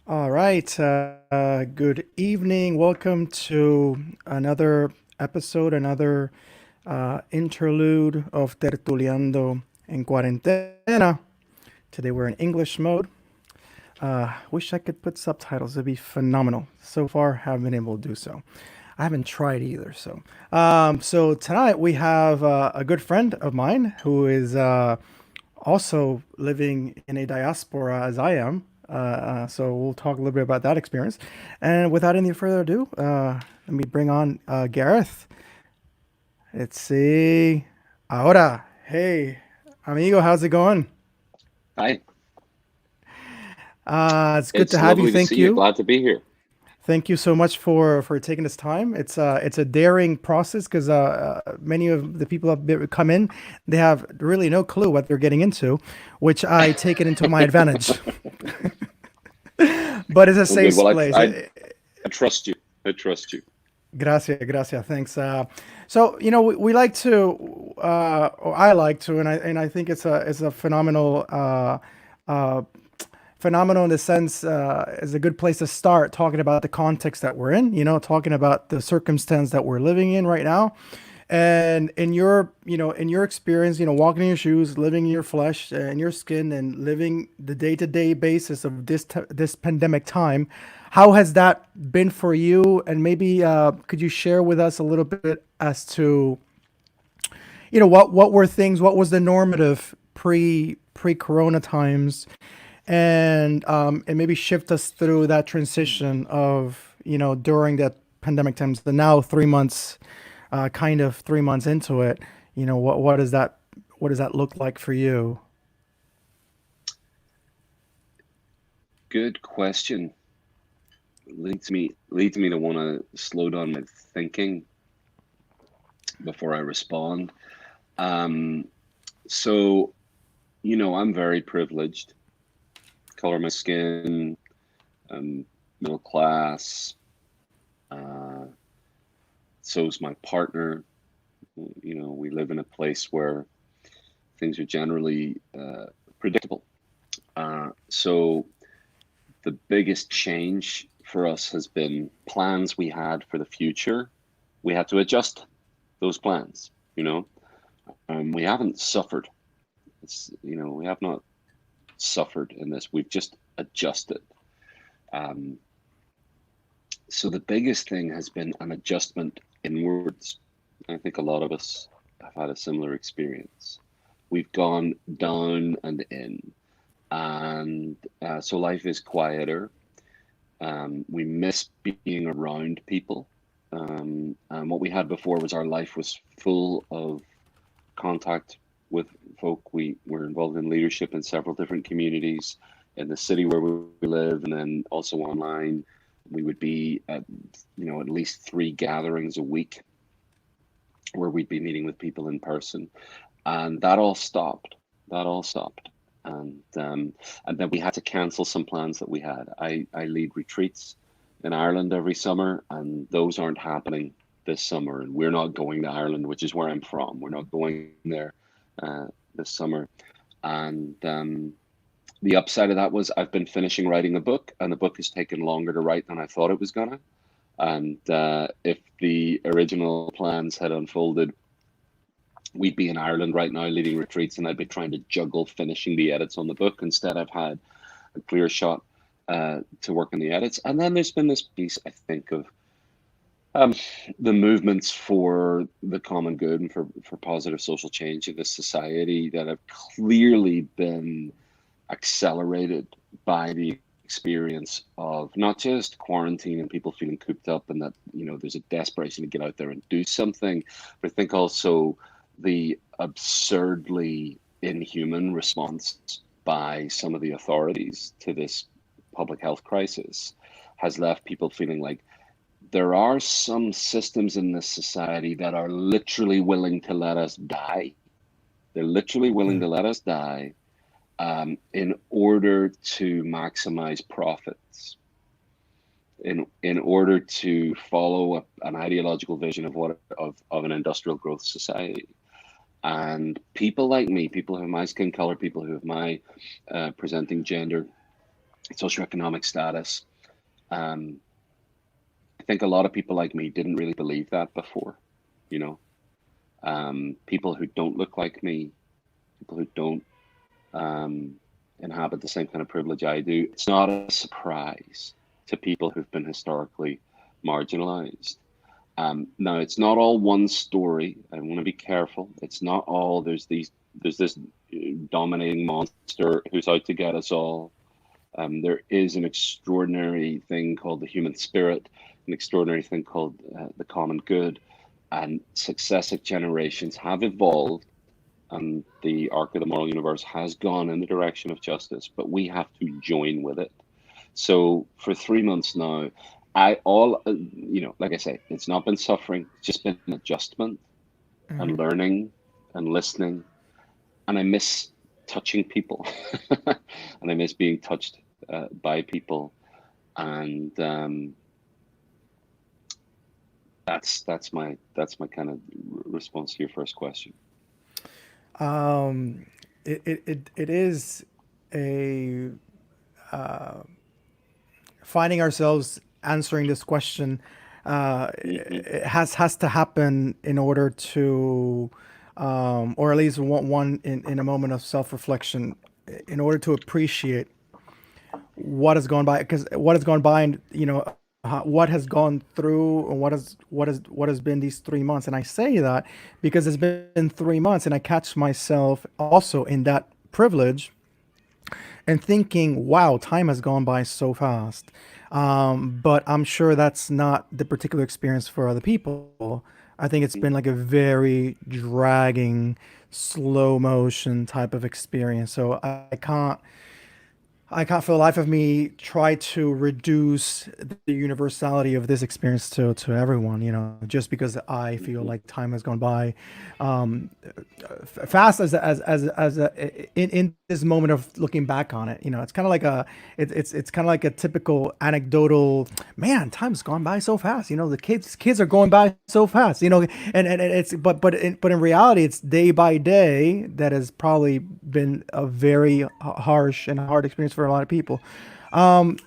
All right. Good evening. Welcome to another episode, another interlude of Tertuliando en Cuarentena. Today we're in English mode. Wish I could put subtitles. It'd be phenomenal. So far, haven't been able to do so. I haven't tried either. So tonight we have a good friend of mine who is also living in a diaspora as I am. So we'll talk a little bit about that experience. And without any further ado, let me bring on Gareth. Let's see. Ahora. Hey, amigo, how's it going? Hi, It's good to it's have you. lovely to Thank see you. you. Glad to be here. Thank you so much for taking this time. It's a daring process because many of the people that come in, they have really no clue what they're getting into, which I take it into my advantage. But it's a Well, good. safe Well, place. I trust you. I trust you. Gracias, gracias. Thanks. So we like to, or I like to, and I think it's a phenomenal uh, phenomenal in the sense is a good place to start talking about the context that we're in. Talking about the circumstance that we're living in right now, and in your experience, walking in your shoes, living in your flesh and your skin, and living the day to day basis of this pandemic time. How has that been for you? And maybe could you share with us a little bit as to what were things, what was the normative pre corona times, and maybe shift us through that transition of during that pandemic times, the now 3 months, kind of 3 months into it. What does that look like for you? Good question. Leads me to want to slow down my thinking before I respond. Um, so I'm very privileged. Color of my skin, middle class. Uh, so's my partner. We live in a place where things are generally predictable. So the biggest change for us has been plans we had for the future. We had to adjust those plans. We haven't suffered. We have not suffered in this. We've just adjusted. Um, so the biggest thing has been an adjustment inwards. I think a lot of us have had a similar experience. We've gone down and in, and so life is quieter. We miss being around people. And what we had before was our life was full of contact with folk. We were involved in leadership in several different communities in the city where we live, and then also online. We would be at least three gatherings a week where we'd be meeting with people in person, and that all stopped. That all stopped. And then we had to cancel some plans that we had. I lead retreats in Ireland every summer, and those aren't happening this summer. And we're not going to Ireland, which is where I'm from. We're not going there this summer. And the upside of that was I've been finishing writing a book, and the book has taken longer to write than I thought it was gonna. And if the original plans had unfolded, we'd be in Ireland right now leading retreats, and I'd be trying to juggle finishing the edits on the book. Instead, I've had a clear shot to work on the edits. And then there's been this piece, I think, of um, the movements for the common good and for positive social change in this society that have clearly been accelerated by the experience of not just quarantine and people feeling cooped up and that there's a desperation to get out there and do something, but I think also the absurdly inhuman response by some of the authorities to this public health crisis has left people feeling like there are some systems in this society that are literally willing to let us die. They're literally willing Yeah. to let us die in order to maximize profits, in order to follow an ideological vision of an industrial growth society. And people like me, people who have my skin color, people who have my presenting gender, socioeconomic status. Um, I think a lot of people like me didn't really believe that before, you know. People who don't look like me, people who don't um, inhabit the same kind of privilege I do. It's not a surprise to people who've been historically marginalized. Now, it's not all one story. I want to be careful. It's not all. There's this dominating monster who's out to get us all. There is an extraordinary thing called the human spirit, an extraordinary thing called the common good, and successive generations have evolved, and the arc of the moral universe has gone in the direction of justice, but we have to join with it. So for 3 months now, like I say, it's not been suffering, it's just been an adjustment and Mhm. learning and listening. And I miss touching people and I miss being touched by people. And that's my kind of response to your first question. Um, it is a finding ourselves answering this question. Hmm. It has to happen in order to, or at least one in a moment of self reflection, in order to appreciate what has gone by, because what has gone by, and what has gone through, and what has been these 3 months. And I say that because it's been 3 months, and I catch myself also in that privilege and thinking, wow, time has gone by so fast. But I'm sure that's not the particular experience for other people. I think it's been like a very dragging, slow motion type of experience. So I can't for the life of me try to reduce the universality of this experience to everyone, just because I feel like Hmm. time has gone by um, fast in this moment of looking back on it. It's kind of like it's kind of like a typical anecdotal, man, time's gone by so fast. The kids are going by so fast, and it's but in reality, it's day by day that has probably been a very harsh and hard experience for a lot of people. Um,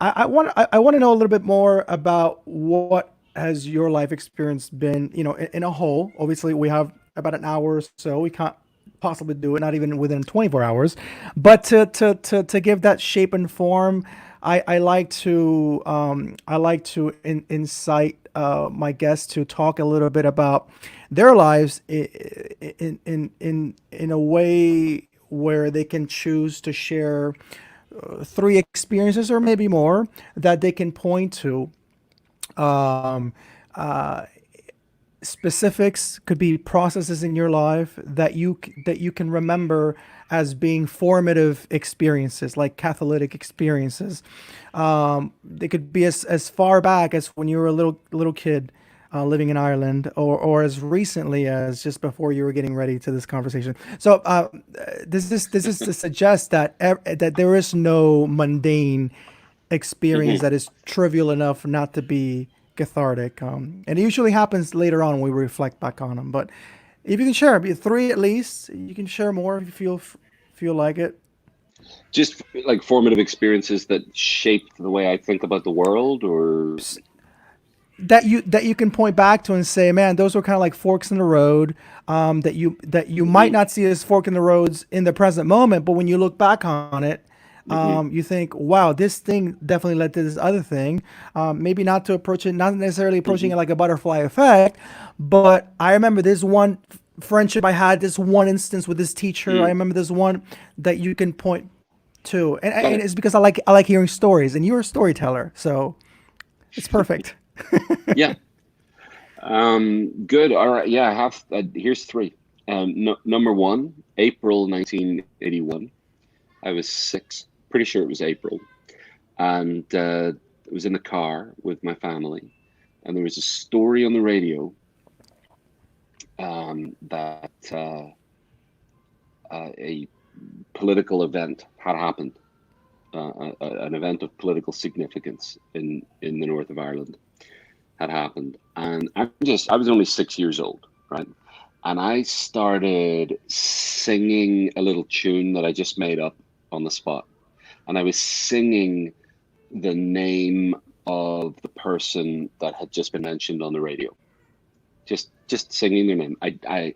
I want to know a little bit more about what has your life experience been, in a whole. Obviously, we have about an hour or so. We can't possibly do it, not even within 24 hours. But to give that shape and form, I like to incite my guests to talk a little bit about their lives in a way where they can choose to share three experiences or maybe more that they can point to. Um, uh, Specifics could be processes in your life that you can remember as being formative experiences, like catalytic experiences. They could be as far back as when you were a little kid, living in Ireland, or as recently as just before you were getting ready to this conversation. So this is to suggest that there is no mundane experience Hmm. that is trivial enough not to be cathartic. And it usually happens later on when we reflect back on them. But if you can share three at least, you can share more if you feel like it. Just like formative experiences that shaped the way I think about the world, or That you can point back to and say, man, those were kind of like forks in the road. That you might hmm not see as fork in the roads in the present moment, but when you look back on it, hmm you think, wow, this thing definitely led to this other thing. Maybe not to approach it, not necessarily approaching hmm it like a butterfly effect, but I remember this one friendship I had, this one instance with this teacher. I mm. remember this one that you can point to, Got and it. it's because I like hearing stories, and you're a storyteller, so it's perfect. Yeah. Good. All right. Yeah, I have. Here's three. No, number one, April 1981. I was 6. Pretty sure it was April, and I was in the car with my family, and there was a story on the radio that a political event had happened, an event of political significance in the north of Ireland had happened, and I was only 6 years old, right? And I started singing a little tune that I just made up on the spot. and I was singing the name of the person that had just been mentioned on the radio. Just singing their name. I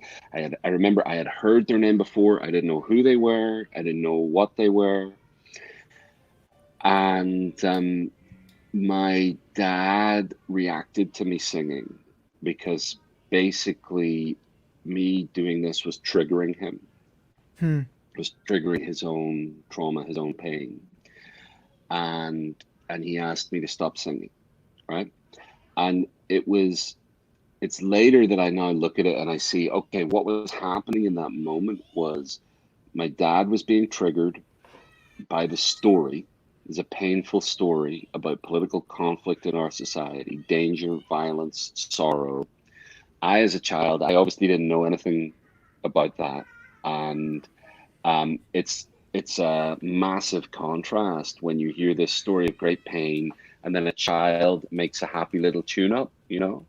remember I had heard their name before. I didn't know who they were. I didn't know what they were. And my dad reacted to me singing because basically me doing this was triggering him, Hmm. was triggering his own trauma, his own pain. And he asked me to stop singing, right? And it's later that I now look at it and I see, okay, what was happening in that moment was my dad was being triggered by the story. Is a painful story about political conflict in our society, danger, violence, sorrow. I, as a child, I obviously didn't know anything about that, and it's a massive contrast when you hear this story of great pain, and then a child makes a happy little tune up, you know.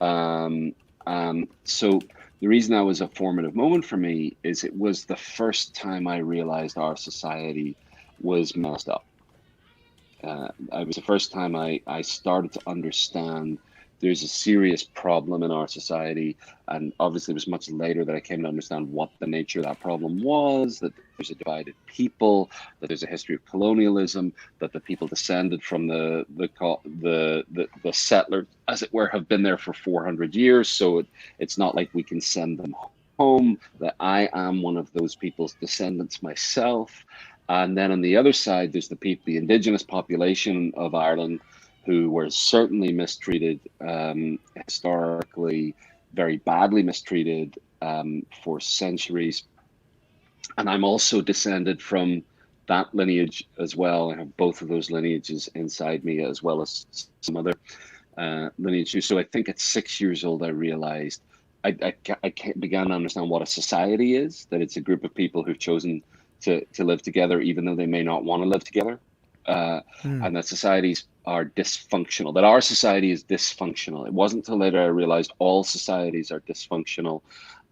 Um, so the reason that was a formative moment for me is it was the first time I realized our society was messed up. It was the first time I started to understand there's a serious problem in our society. And obviously, it was much later that I came to understand what the nature of that problem was, that there's a divided people, that there's a history of colonialism, that the people descended from the settlers, as it were, have been there for 400 years. So it's not like we can send them home, that I am one of those people's descendants myself. And then on the other side, there's the people, the indigenous population of Ireland, who were certainly mistreated, historically, very badly mistreated for centuries. And I'm also descended from that lineage as well. I have both of those lineages inside me, as well as some other lineages. So I think at 6 years old, I realized I began to understand what a society is, that it's a group of people who've chosen to live together, even though they may not want to live together, Hmm. and that societies are dysfunctional, that our society is dysfunctional. It wasn't until later I realized all societies are dysfunctional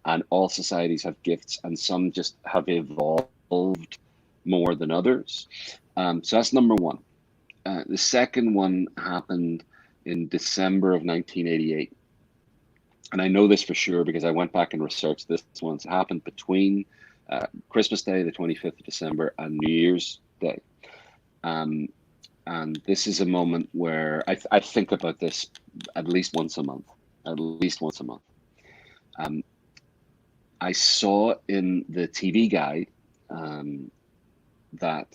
and all societies have gifts, and some just have evolved more than others. So that's number one. The second one happened in December of 1988. And I know this for sure because I went back and researched this one. It happened between Christmas Day, the 25th of December, and New Year's Day. Um, and this is a moment where I think about this at least once a month, at least once a month. Um, I saw in the TV guide um, that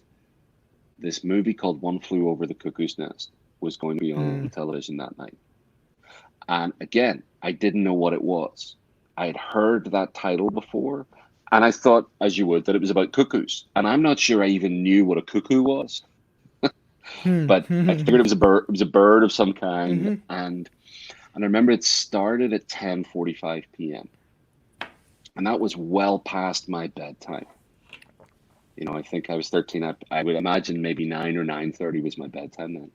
this movie called One Flew Over the Cuckoo's Nest was going to be on Hmm. television that night. And again, I didn't know what it was. I had heard that title before, and I thought, as you would, that it was about cuckoos. And I'm not sure I even knew what a cuckoo was, Hmm. but I Hmm. figured it was a bird. It was a bird of some kind, Hmm. and I remember it started at 10:45 p.m. and that was well past my bedtime. You know, I think I was 13. I would imagine maybe 9 or 9:30 was my bedtime then.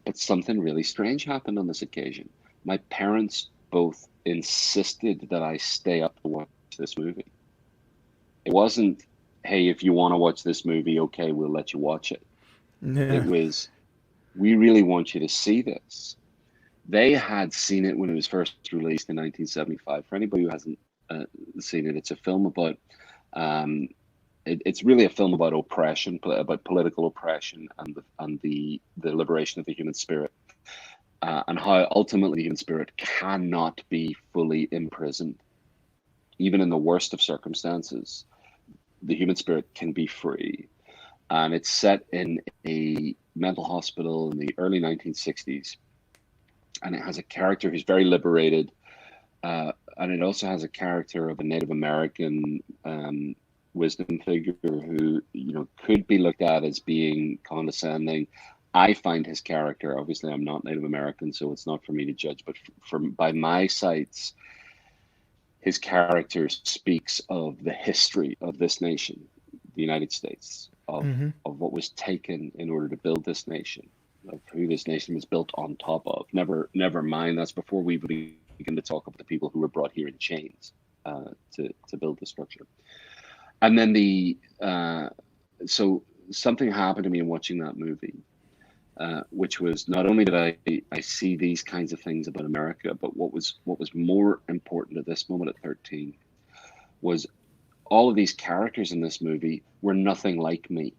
But something really strange happened on this occasion. My parents both insisted that I stay up to watch this movie. It wasn't, hey, if you want to watch this movie, okay, we'll let you watch it. It Yeah. was, we really want you to see this. They had seen it when it was first released in 1975. For anybody who hasn't seen it, it's a film about, um, it's really a film about oppression, about political oppression and the liberation of the human spirit. And how ultimately the human spirit cannot be fully imprisoned. Even in the worst of circumstances, the human spirit can be free. And it's set in a mental hospital in the early 1960s. And it has a character who's very liberated. And it also has a character of a Native American wisdom figure who, you know, could be looked at as being condescending. I find his character, obviously, I'm not Native American, so it's not for me to judge, but by my sights, his character speaks of the history of this nation, the United States, Hmm. of what was taken in order to build this nation, of who this nation was built on top of. Never mind, that's before we begin to talk about the people who were brought here in chains to build the structure. And then the so something happened to me in watching that movie, which was not only did I see these kinds of things about America, but what was more important at this moment at 13 was all of these characters in this movie were nothing like me.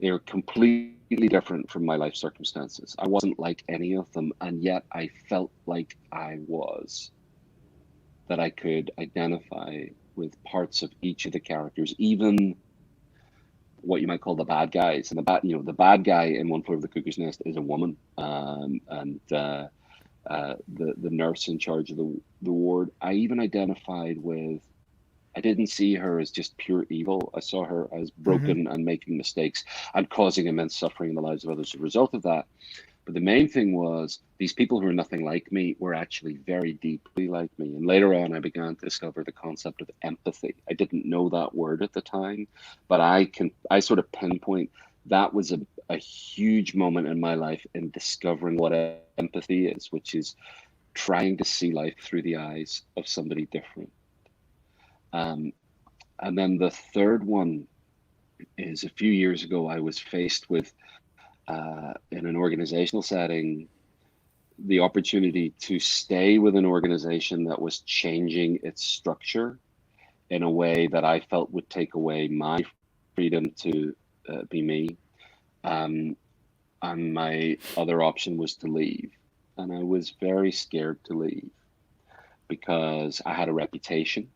They were completely different from my life circumstances. I wasn't like any of them, and yet I felt like I was, that I could identify with parts of each of the characters, even what you might call the bad guys. And the bad guy in One Flew Over the Cuckoo's Nest is a woman, and the nurse in charge of the ward. I even identified with. I didn't see her as just pure evil. I saw her as Mm-hmm. broken and making mistakes and causing immense suffering in the lives of others as a result of that. But the main thing was these people who are nothing like me were actually very deeply like me. And later on, I began to discover the concept of empathy. I didn't know that word at the time, but I sort of pinpoint that was a huge moment in my life in discovering what empathy is, which is trying to see life through the eyes of somebody different. Um, and then the third one is a few years ago, I was faced with, in an organizational setting, the opportunity to stay with an organization that was changing its structure in a way that I felt would take away my freedom to be me. Um, and my other option was to leave. And I was very scared to leave because I had a reputation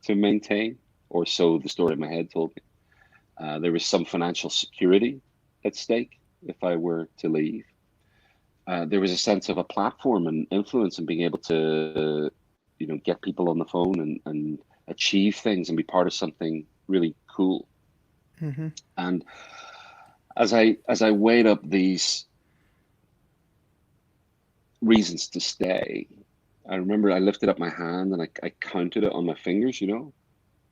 to maintain, or so the story in my head told me. There was some financial security at stake if I were to leave. There was a sense of a platform and influence and being able to, get people on the phone and achieve things and be part of something really cool. Mm-hmm. And as I weighed up these reasons to stay, I remember I lifted up my hand and I counted it on my fingers.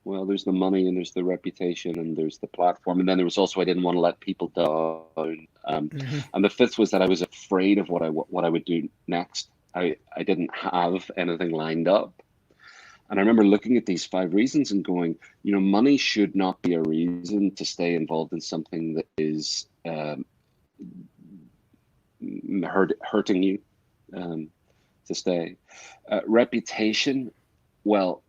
Well, there's the money and there's the reputation and there's the platform. And then there was also I didn't want to let people down. Mm-hmm. And the fifth was that I was afraid of what I would do next. I didn't have anything lined up. And I remember looking at these five reasons and going, money should not be a reason to stay involved in something that is hurting you to stay. Reputation, well,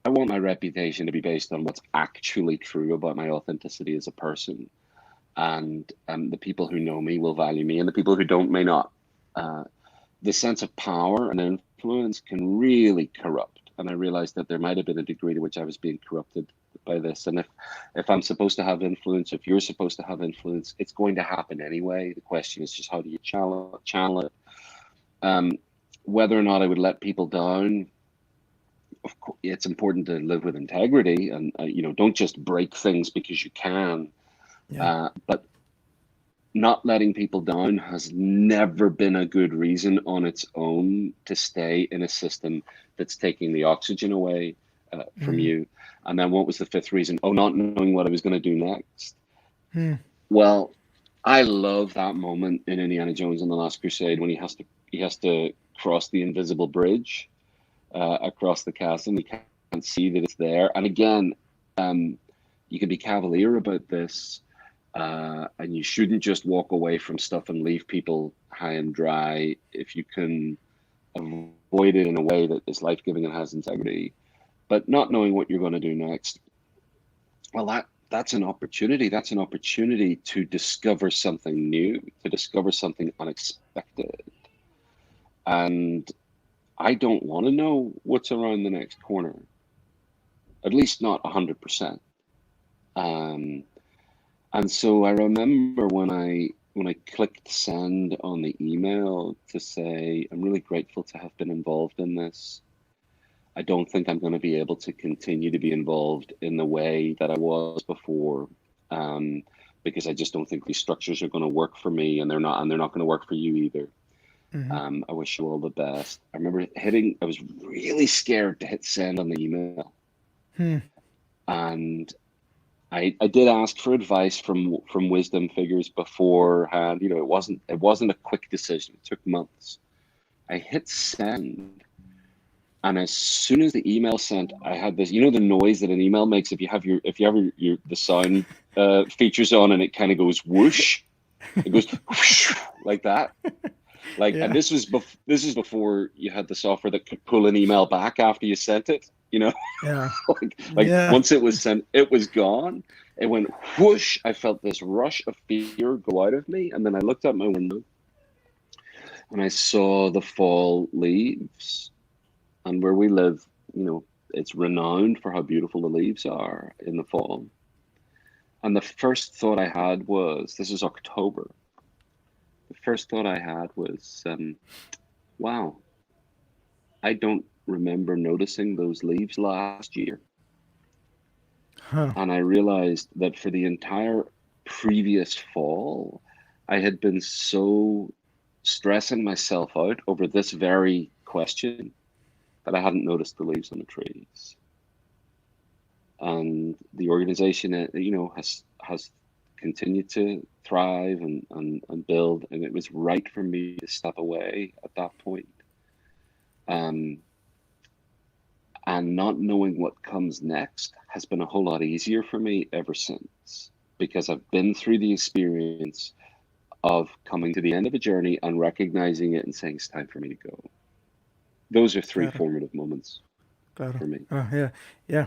I want my reputation to be based on what's actually true about my authenticity as a person. And the people who know me will value me, and the people who don't may not. Uh, the sense of power and influence can really corrupt. And I realized that there might have been a degree to which I was being corrupted by this. And if I'm supposed to have influence, if you're supposed to have influence, it's going to happen anyway. The question is just how do you channel it? Um, Whether or not I would let people down, of course, it's important to live with integrity and don't just break things because you can. Yeah. But not letting people down has never been a good reason on its own to stay in a system that's taking the oxygen away from Mm-hmm. you. And then what was the fifth reason? Oh, not knowing what I was going to do next. Hmm. Well, I love that moment in Indiana Jones and the Last Crusade when he has to cross the invisible bridge across the chasm. He can't see that it's there. And again, um, you can be cavalier about this, and you shouldn't just walk away from stuff and leave people high and dry if you can avoid it in a way that is life giving and has integrity. But not knowing what you're going to do next, well, that's an opportunity. That's an opportunity to discover something new, to discover something unexpected. And I don't want to know what's around the next corner, at least not 100%. Um, And so I remember when I clicked send on the email to say, I'm really grateful to have been involved in this. I don't think I'm going to be able to continue to be involved in the way that I was before, um, because I just don't think these structures are going to work for me, and they're not going to work for you either. Mm-hmm. I wish you all the best. I remember I was really scared to hit send on the email, Hmm. and I did ask for advice from wisdom figures beforehand. It wasn't a quick decision. It took months. I hit send, And as soon as the email sent, I had this, the noise that an email makes if you have the sound features on, and it kind of goes whoosh, it goes whoosh like that. Like, and Yeah. this is before you had the software that could pull an email back after you sent it. Yeah. Like Yeah. once it was sent, it was gone. It went whoosh. I felt this rush of fear go out of me, and then I looked out my window and I saw the fall leaves. And where we live, it's renowned for how beautiful the leaves are in the fall. And the first thought I had was, this is October. The first thought I had was, wow, I don't remember noticing those leaves last year. Huh. And I realized that for the entire previous fall, I had been so stressing myself out over this very question that I hadn't noticed the leaves on the trees. And the organization, has continued to thrive and build, and it was right for me to step away at that point. Um, and not knowing what comes next has been a whole lot easier for me ever since, because I've been through the experience of coming to the end of a journey and recognizing it and saying it's time for me to go. Those are three Claro. formative moments Claro. for me. Yeah. Yeah.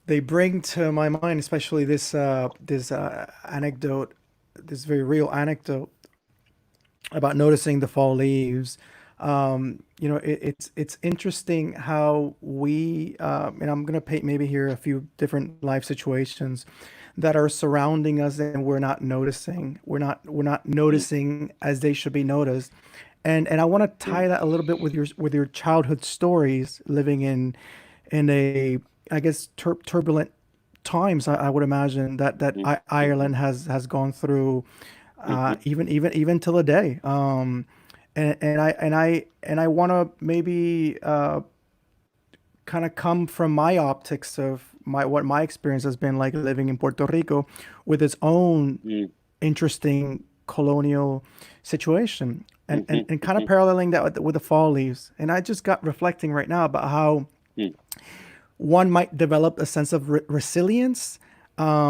They bring to my mind, especially this anecdote, this very real anecdote about noticing the fall leaves. It's interesting how we, and I'm gonna paint maybe here a few different life situations that are surrounding us, and we're not noticing. We're not Mm, noticing as they should be noticed. And I want to yeah, tie that a little bit with your childhood stories, living in a, I guess, turbulent times. I would imagine mm, mm, Ireland has gone through, mm, even till the day. And I want to maybe kind of come from my optics of what my experience has been like living in Puerto Rico, with its own mm, interesting colonial situation, and, mm, and, mm, and kind of mm, paralleling that with the fall leaves. And I just got reflecting right now about how mm, one might develop a sense of resilience,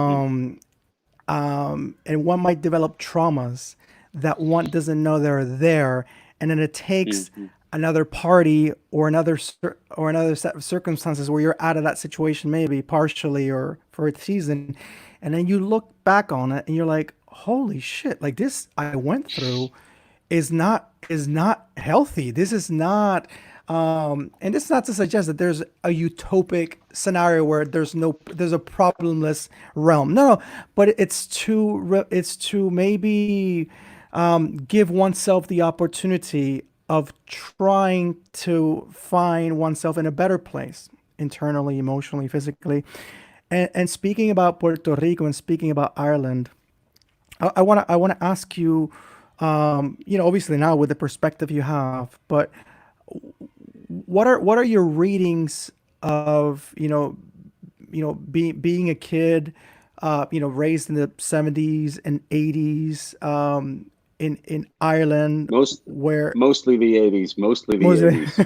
mm, and one might develop traumas that one doesn't know they're there, and then it mm, takes mm, another party or another set of circumstances where you're out of that situation, maybe partially or for a season, and then you look back on it and you're like, holy shit, like this I went through is not healthy. This is not, and it's not to suggest that there's a utopic scenario where there's a problemless realm. No, no, but it's to maybe give oneself the opportunity of trying to find oneself in a better place, internally, emotionally, physically. And speaking about Puerto Rico and speaking about Ireland, I want to ask you, obviously now with the perspective you have, but what are your readings of, being a kid, raised in the 70s and 80s, in Ireland, Most, where mostly the 80s, mostly the most 80s.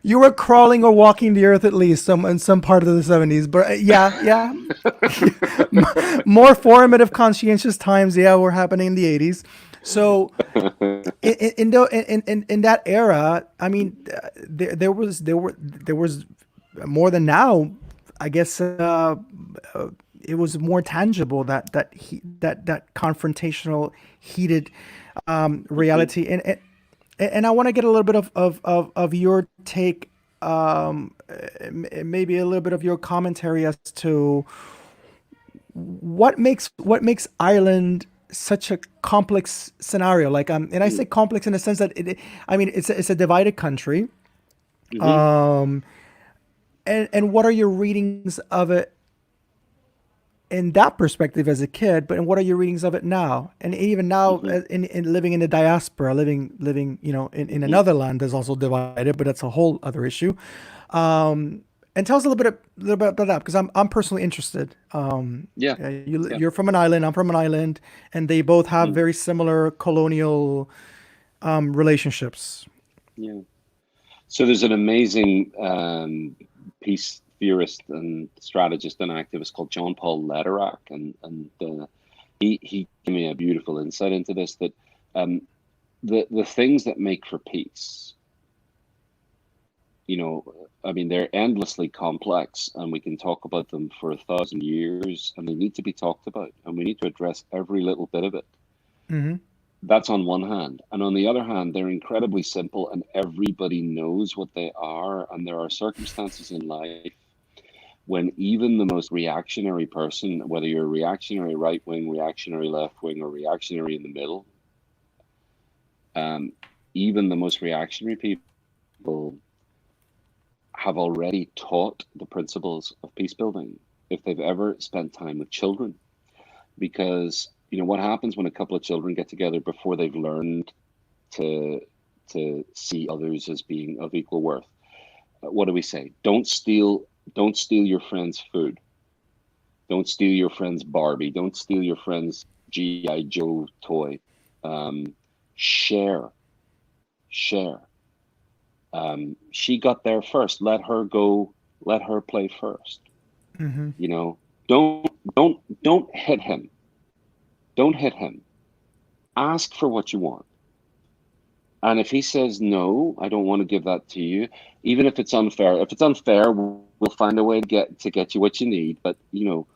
you were crawling or walking the earth, at least some in some part of the 70s. But yeah, yeah, more formative, conscientious times, yeah, were happening in the 80s. So in that era, I mean, there was more than now. I guess it was more tangible, that confrontational, heated Mhm. reality. And I want to get a little bit of your take, maybe a little bit of your commentary as to what makes Ireland such a complex scenario. Like, and I say Mm, complex in the sense that I mean, it's a divided country. mhm, And what are your readings of it in that perspective as a kid, but what are your readings of it now? And even now, mhm, in living in the diaspora, living, in mhm. another land that's also divided, but that's a whole other issue. And tell us a little bit about that, because I'm personally interested. Yeah, Yeah, yeah. you're from an island, I'm from an island, and they both have Mm, very similar colonial relationships. Yeah. So there's an amazing peace theorist and strategist and activist called John Paul Lederach, and he gave me a beautiful insight into this, that um, the things that make for peace, you know, I mean, they're endlessly complex, and we can talk about them for 1,000 years, and they need to be talked about, and we need to address every little bit of it. Hmm. That's on one hand. And on the other hand, they're incredibly simple, and everybody knows what they are. And there are circumstances in life when even the most reactionary person, whether you're reactionary right wing, reactionary left wing, or reactionary in the middle, um, even the most reactionary people have already taught the principles of peace building if they've ever spent time with children. Because, what happens when a couple of children get together before they've learned to see others as being of equal worth? What do we say? Don't steal your friend's food. Don't steal your friend's Barbie. Don't steal your friend's GI Joe toy. Um, share, share. She got there first. Let her go. Let her play first. Hmm. You know, don't hit him. Don't hit him. Ask for what you want. And if he says no, I don't want to give that to you, even if it's unfair. If it's unfair, we'll find a way to get you what you need. But you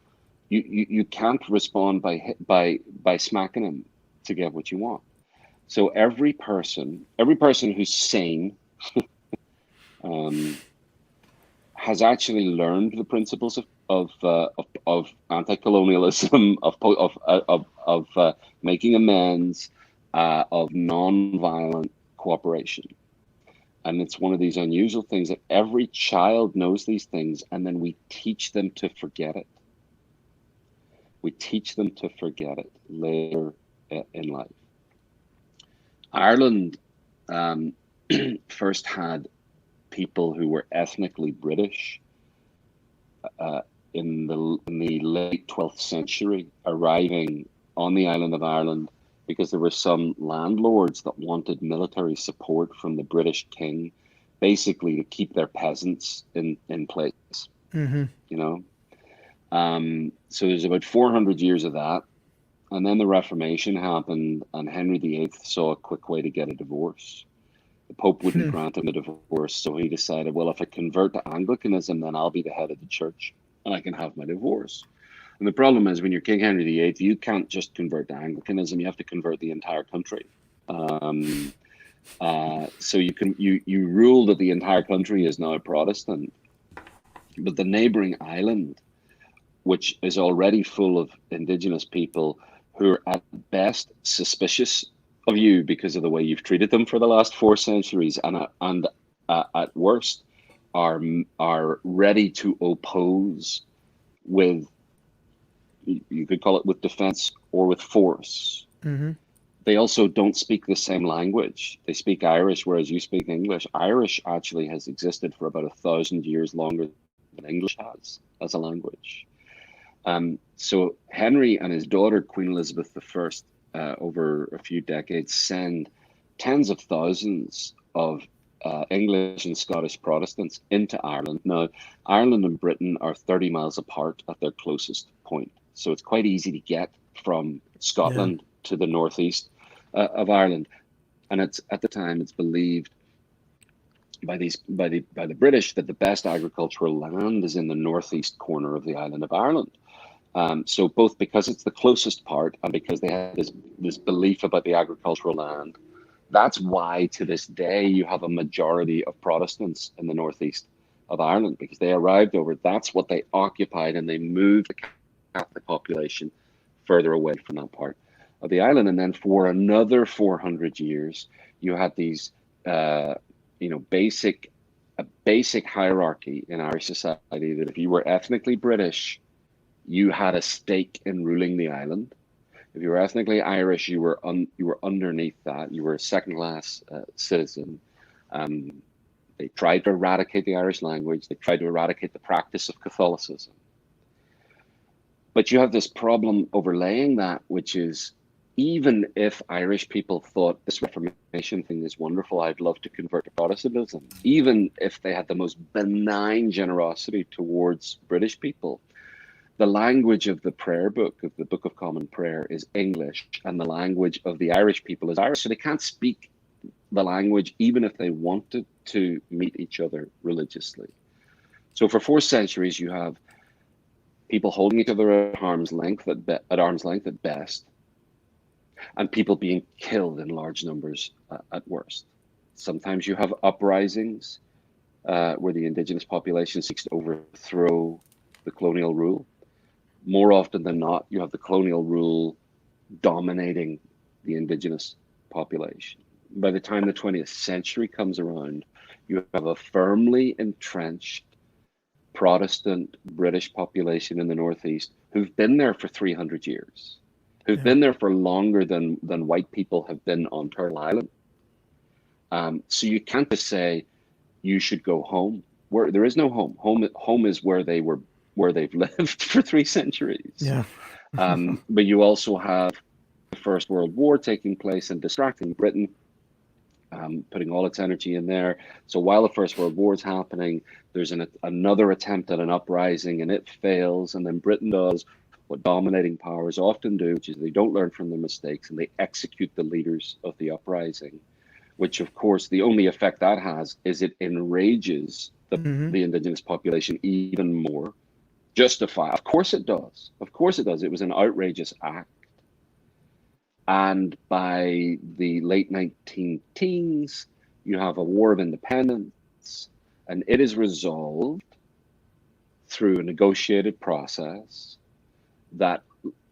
can't respond by smacking him to get what you want. So every person who's sane um, has actually learned the principles of anti-colonialism, of making amends, of non-violent cooperation. And it's one of these unusual things that every child knows these things, and then we teach them to forget it. We teach them to forget it later in life. Ireland um, first had people who were ethnically British uh, in the late 12th century, arriving on the island of Ireland because there were some landlords that wanted military support from the British king, basically to keep their peasants in place. Hmm. You know, so there's about 400 years of that, and then the Reformation happened, and Henry VIII saw a quick way to get a divorce. The Pope wouldn't grant him a divorce, so he decided, well, if I convert to Anglicanism, then I'll be the head of the church and I can have my divorce. And the problem is, when you're King Henry VIII, you can't just convert to Anglicanism; you have to convert the entire country. Um, so you rule that the entire country is now a Protestant, but the neighboring island, which is already full of indigenous people who are at best suspicious of you because of the way you've treated them for the last 4 centuries, and at worst are ready to oppose with, you could call it, with defense or with force. Hmm. They also don't speak the same language. They speak Irish, whereas you speak English. Irish actually has existed for about 1,000 years longer than English has as a language. So Henry and his daughter, Queen Elizabeth I, over a few decades, send tens of thousands of English and Scottish Protestants into Ireland. Now, Ireland and Britain are 30 miles apart at their closest point. So it's quite easy to get from Yeah. Scotland to the northeast of Ireland. And it's at the time it's believed by the British that the best agricultural land is in the northeast corner of the island of Ireland. So both because it's the closest part and because they had this belief about the agricultural land, that's why to this day you have a majority of Protestants in the northeast of Ireland, because they arrived over. That's what they occupied, and they moved the Catholic population further away from that part of the island. And then for another 400 years, you had these, basic a basic hierarchy in Irish society that if you were ethnically British, you had a stake in ruling the island. If you were ethnically Irish, you were underneath that. You were a second class citizen. Um, they tried to eradicate the Irish language. They tried to eradicate the practice of Catholicism. But you have this problem overlaying that, which is even if Irish people thought this Reformation thing is wonderful, I'd love to convert to Protestantism, even if they had the most benign generosity towards British people, the language of the prayer book, of the Book of Common Prayer, is English, and the language of the Irish people is Irish. So they can't speak the language, even if they wanted to meet each other religiously. So for 4 centuries, you have people holding each other at arm's length at best, and people being killed in large numbers at worst. Sometimes you have uprisings where the indigenous population seeks to overthrow the colonial rule. More often than not, you have the colonial rule dominating the indigenous population. By the time the 20th century comes around, you have a firmly entrenched Protestant British population in the Northeast who've been there for 300 years, who've Yeah. been there for longer than white people have been on Turtle Island. So you can't just say you should go home. Where there is no home. Home is where they've lived for 3 centuries. Yeah. But you also have the First World War taking place and distracting Britain, putting all its energy in there. So while the First World War is happening, there's another attempt at an uprising, and it fails. And then Britain does what dominating powers often do, which is they don't learn from their mistakes and they execute the leaders of the uprising, which of course the only effect that has is it enrages Hmm. the indigenous population even more. Justify, of course it does. Of course it does. It was an outrageous act. And by the late 19 teens, you have a war of independence, and it is resolved through a negotiated process that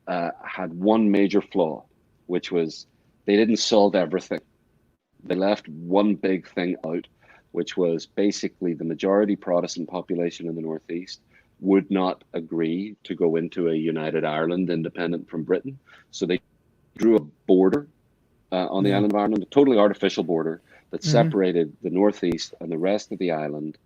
had one major flaw, which was they didn't solve everything. They left one big thing out, which was basically the majority Protestant population in the Northeast would not agree to go into a united Ireland independent from Britain. So they drew a border on the Yeah. island of Ireland, a totally artificial border that Hmm. separated the Northeast and the rest of the island,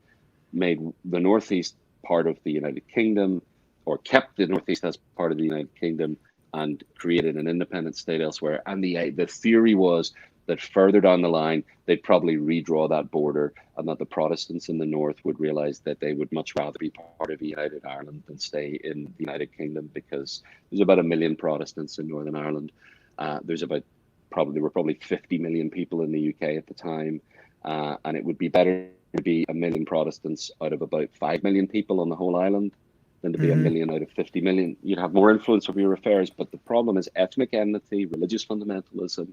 made the Northeast part of the United Kingdom, or kept the Northeast as part of the United Kingdom, and created an independent state elsewhere. And the theory was that further down the line, they'd probably redraw that border, and that the Protestants in the North would realize that they would much rather be part of United Ireland than stay in the United Kingdom, because there's about 1 million Protestants in Northern Ireland. There were probably 50 million people in the UK at the time, and it would be better to be 1 million Protestants out of about 5 million people on the whole island than to be a Hmm. million out of 50 million. You'd have more influence over your affairs, but the problem is ethnic enmity, religious fundamentalism,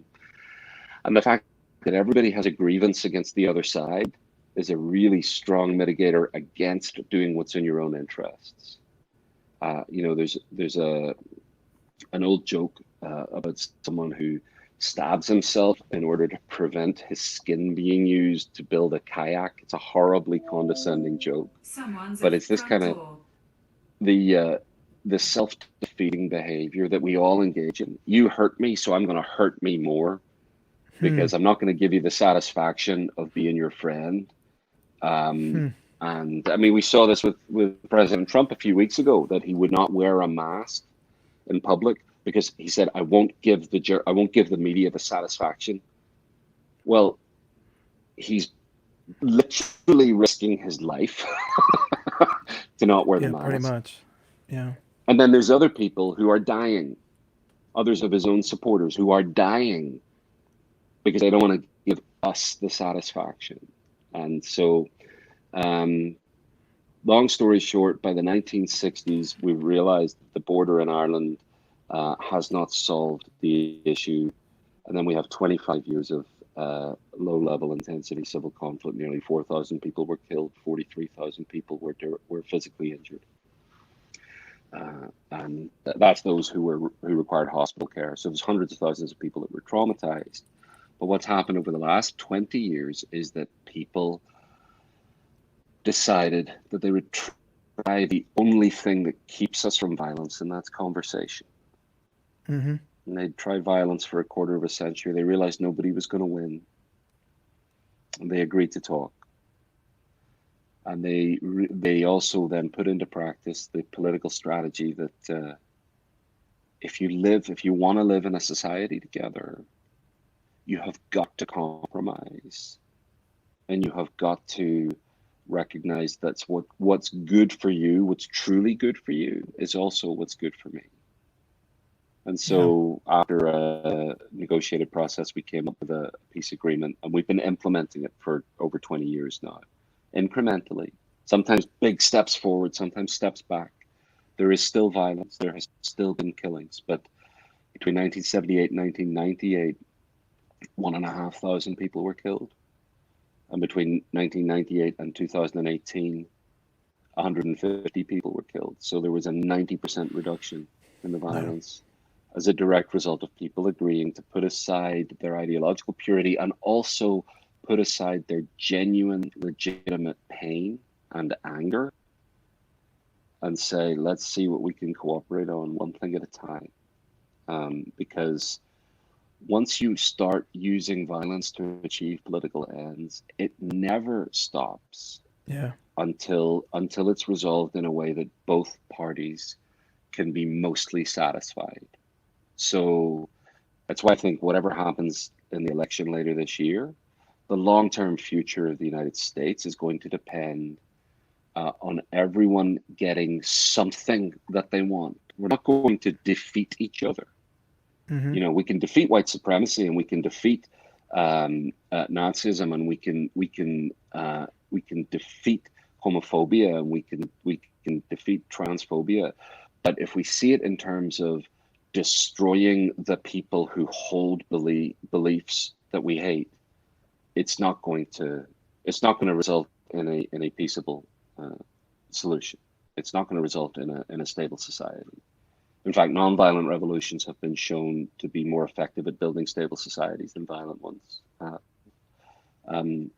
and the fact that everybody has a grievance against the other side is a really strong mitigator against doing what's in your own interests. There's an old joke about someone who stabs himself in order to prevent his skin being used to build a kayak. It's a horribly condescending joke, Someone's but at the it's this front kind of door. the self-defeating behavior that we all engage in. You hurt me, so I'm going to hurt me more, Hmm. because I'm not going to give you the satisfaction of being your friend. Um, Hmm. and I mean, we saw this with President Trump a few weeks ago, that he would not wear a mask in public because he said, I won't give the media the satisfaction." Well, he's literally risking his life to not wear the Yeah. Pretty mask. much. Yeah. And then there's other people who are dying, others of his own supporters who are dying because they don't want to give us the satisfaction. And so, um, long story short, by the 1960s, we realized that the border in Ireland has not solved the issue. And then we have 25 years of low-level intensity civil conflict. Nearly 4,000 people were killed, 43,000 people were physically injured. And that's those who required hospital care. So there's hundreds of thousands of people that were traumatized. But what's happened over the last 20 years is that people decided that they would try the only thing that keeps us from violence, and that's conversation. Hmm. And they'd tried violence for a quarter of a century. They realized nobody was going to win, and they agreed to talk. And they also then put into practice the political strategy that if you want to live in a society together, you have got to compromise, and you have got to recognize that's what's good for you, what's truly good for you, is also what's good for me. And Yeah. so after a negotiated process, we came up with a peace agreement, and we've been implementing it for over 20 years now, incrementally. Sometimes big steps forward, sometimes steps back. There is still violence, there has still been killings, but between 1978 and 1998, 1,500 people were killed. And between 1998 and 2018, 150 people were killed. So there was a 90% reduction in the Yeah. violence as a direct result of people agreeing to put aside their ideological purity and also put aside their genuine, legitimate pain and anger and say, let's see what we can cooperate on one thing at a time. Because once you start using violence to achieve political ends, it never stops Yeah. until it's resolved in a way that both parties can be mostly satisfied. So that's why I think whatever happens in the election later this year, the long-term future of the United States is going to depend on everyone getting something that they want. We're not going to defeat each other. Mm-hmm. You know, we can defeat white supremacy, and we can defeat Nazism, and we can defeat homophobia, and we can defeat transphobia. But if we see it in terms of destroying the people who hold beliefs that we hate, it's not going to result in a peaceable uh, solution. It's not going to result in a stable society. In fact, nonviolent revolutions have been shown to be more effective at building stable societies than violent ones.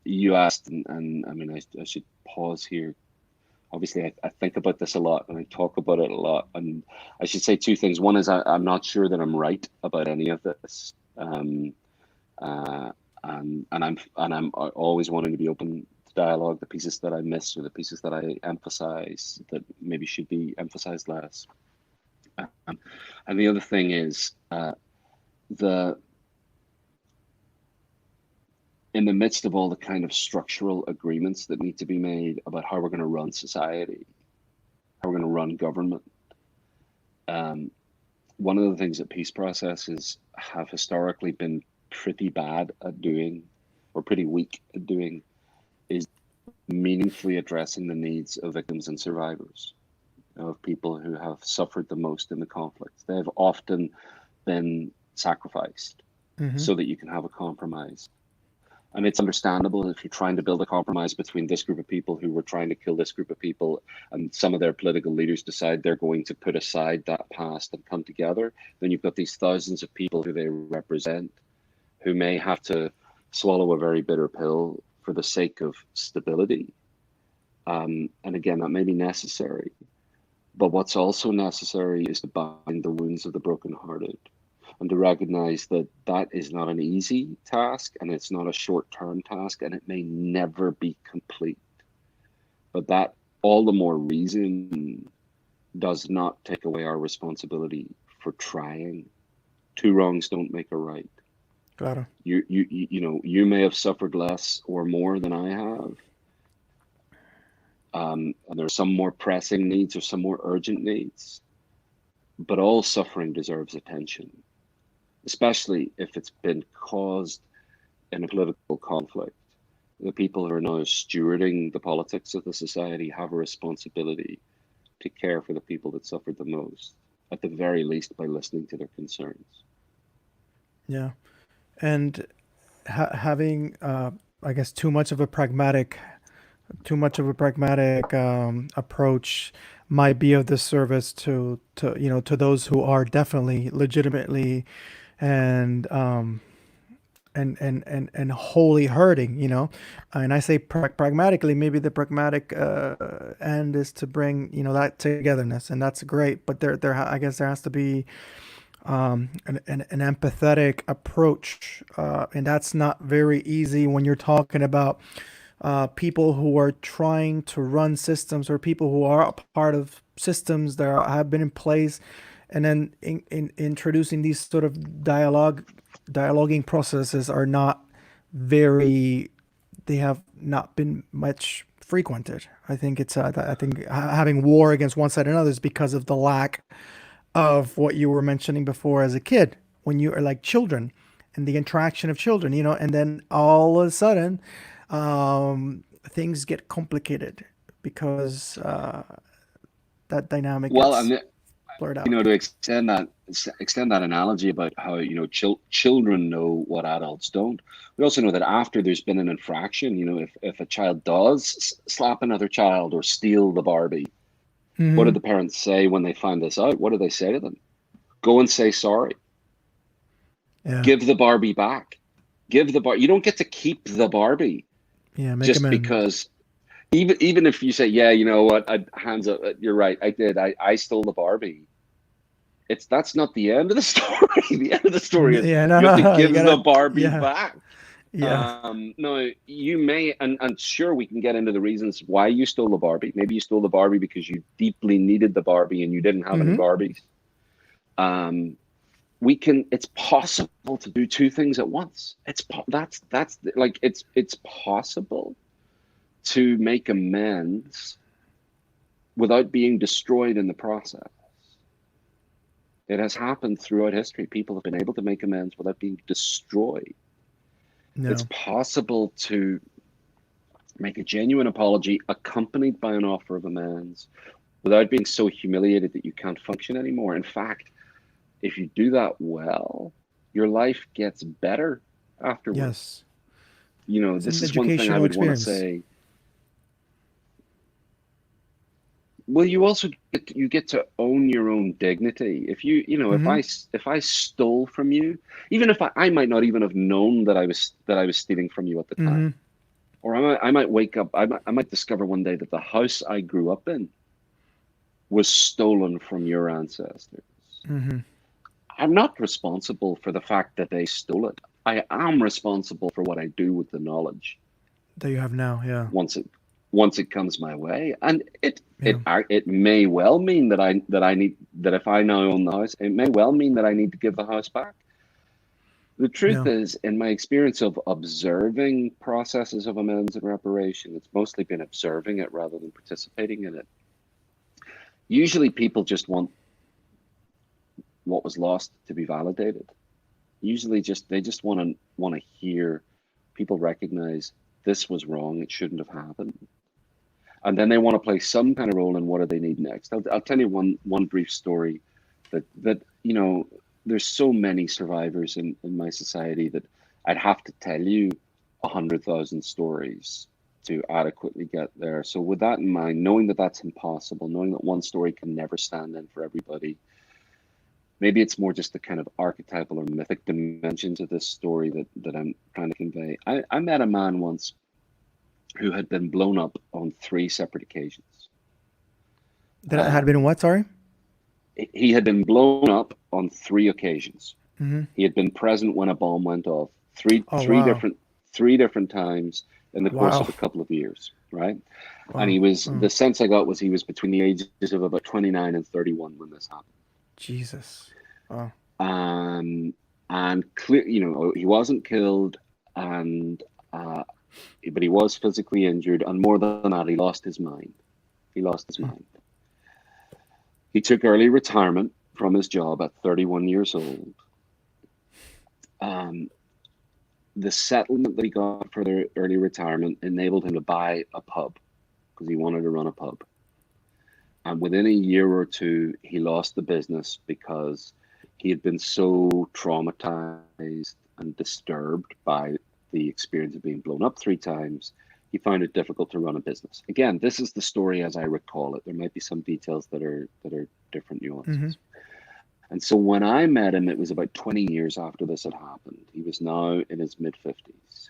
You asked, and I mean, I should pause here. Obviously, I think about this a lot and I talk about it a lot. And I should say two things. One is I'm not sure that I'm right about any of this. Uh, and I'm always wanting to be open to dialogue. The pieces that I miss or the pieces that I emphasize that maybe should be emphasized less. And the other thing is the in the midst of all the kind of structural agreements that need to be made about how we're going to run society, how we're going to run government. Um, One of the things that peace processes have historically been pretty bad at doing, or pretty weak at doing, is meaningfully addressing the needs of victims and survivors, of people who have suffered the most in the conflict. They have often been sacrificed Mm-hmm. so that you can have a compromise. And it's understandable if you're trying to build a compromise between this group of people who were trying to kill this group of people, and some of their political leaders decide they're going to put aside that past and come together, then you've got these thousands of people who they represent who may have to swallow a very bitter pill for the sake of stability. And again, that may be necessary. But what's also necessary is to bind the wounds of the brokenhearted and to recognize that that is not an easy task and it's not a short term task and it may never be complete. But that all the more reason does not take away our responsibility for trying. Two wrongs don't make a right. Claro. You may have suffered less or more than I have. And there are some more pressing needs or some more urgent needs, but all suffering deserves attention, especially if it's been caused in a political conflict. The people who are now stewarding the politics of the society have a responsibility to care for the people that suffered the most, at the very least by listening to their concerns. Yeah. And having, I guess, too much of a pragmatic approach might be of disservice to to those who are definitely legitimately and and wholly hurting, and I say pragmatically, maybe the pragmatic end is to bring that togetherness, and that's great, but I guess there has to be an empathetic approach, and that's not very easy when you're talking about people who are trying to run systems or people who are a part of systems that have been in place and then in introducing these sort of dialoguing processes are not very, they have not been much frequented. I think I think having war against one side or another is because of the lack of what you were mentioning before as a kid, when you are like children and the interaction of children, and then all of a sudden things get complicated because that dynamic Well, gets and blurred out. to extend that analogy about how children know what adults don't. We also know that after there's been an infraction, if a child does slap another child or steal the Barbie, what Hmm. do the parents say when they find this out? What do they say to them? Go and say sorry. Yeah. Give the Barbie back. Give the bar. You don't get to keep the Barbie Yeah. Make just amends. because. Even if you say, yeah, you know what, hands up, you're right, I did, I stole the Barbie. That's not the end of the story. The end of the story is Yeah. No. you have to No. You give the gotta. Barbie Yeah. back. Yeah. No, you may, and sure, we can get into the reasons why you stole the Barbie. Maybe you stole the Barbie because you deeply needed the Barbie and you didn't have any Hmm. Barbies. Um, we can. It's possible to do two things at once. That's like it's possible to make amends without being destroyed in the process. It has happened throughout history. People have been able to make amends without being destroyed. It's No. possible to make a genuine apology accompanied by an offer of amends without being so humiliated that you can't function anymore. In fact, if you do that well, your life gets better afterwards. Yes. It's This an is one thing I educational would want to experience. say. Well, you also get to own your own dignity. If Hmm. if I stole from you, even if I might not even have known that I was stealing from you at the time, Hmm. or I might wake up, I might discover one day that the house I grew up in was stolen from your ancestors. Hmm. I'm not responsible for the fact that they stole it. I am responsible for what I do with the knowledge That you have now. Yeah. once it once it comes my way. And Yeah. it may well mean that if I now own the house, it may well mean that I need to give the house back. The truth Yeah. is, in my experience of observing processes of amends and reparation, it's mostly been observing it rather than participating in it. Usually people just want what was lost to be validated. Usually they just want to hear people recognize this was wrong, it shouldn't have happened. And then they want to play some kind of role in what do they need next. I'll tell you one brief story that there's so many survivors in my society that I'd have to tell you 100,000 stories to adequately get there. So with that in mind, knowing that that's impossible, knowing that one story can never stand in for everybody, maybe it's more just the kind of archetypal or mythic dimensions of this story that I'm trying to convey. I met a man once who had been blown up on three separate occasions. That had been Um, what? Sorry. he had been blown up on three occasions. Hmm. He had been present when a bomb went off Oh wow. three different times in the course Wow. of a couple of years, right? And Wow. the sense I got was he was between the ages of about 29 and 31 when this happened. Jesus. Wow. Um, and clear, he wasn't killed, and uh, but he was physically injured, and more than that, he lost his mind. He lost his Mm. mind. He took early retirement from his job at 31 years old. Um, the settlement that he got for the early retirement enabled him to buy a pub because he wanted to run a pub. And within a year or two, he lost the business because he had been so traumatized and disturbed by the experience of being blown up three times. He found it difficult to run a business. Again, this is the story as I recall it. There might be some details that are different Hmm. nuances. And so when I met him, it was about 20 years after this had happened. He was now in his mid 50s.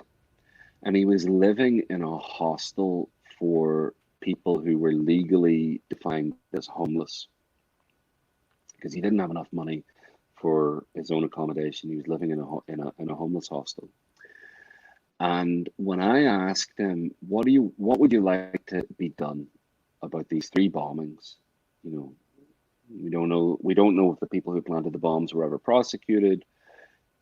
And he was living in a hostel for people who were legally defined as homeless because he didn't have enough money for his own accommodation. He was living in a homeless hostel. And when I asked him, what would you like to be done about these three bombings? You know, We don't know if the people who planted the bombs were ever prosecuted.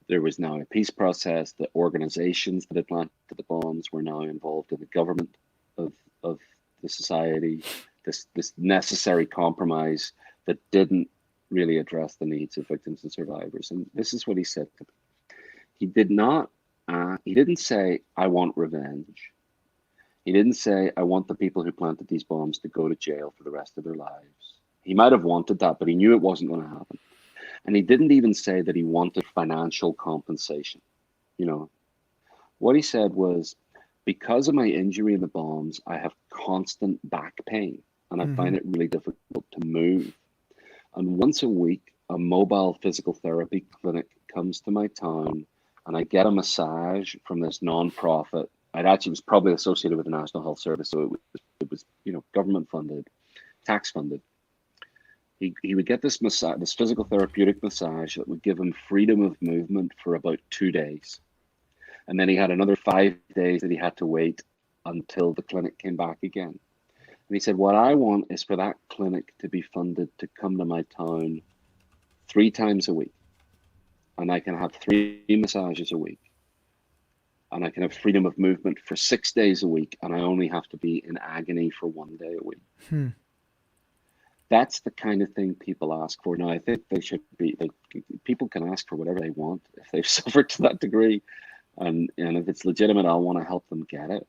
There was now a peace process. The organizations that had planted the bombs were now involved in the government of of the society. This necessary compromise that didn't really address the needs of victims and survivors. And this is what he said to me. He did not. He didn't say, "I want revenge." He didn't say, "I want the people who planted these bombs to go to jail for the rest of their lives." He might have wanted that, but he knew it wasn't going to happen. And he didn't even say that he wanted financial compensation. You know, what he said was, because of my injury in the bombs, I have constant back pain and I Mm-hmm. find it really difficult to move. And once a week, a mobile physical therapy clinic comes to my town and I get a massage from this non-profit. It actually was probably associated with the National Health Service, so it was government funded, tax funded. He would get this massage, this physical therapeutic massage that would give him freedom of movement for about 2 days. And then he had another 5 days that he had to wait until the clinic came back again. And he said, what I want is for that clinic to be funded to come to my town 3 times a week. And I can have 3 massages a week. And I can have freedom of movement for 6 days a week. And I only have to be in agony for 1 day a week. Hmm. That's the kind of thing people ask for. Now, I think they should be, people can ask for whatever they want if they've suffered to that degree. And if it's legitimate, I'll want to help them get it.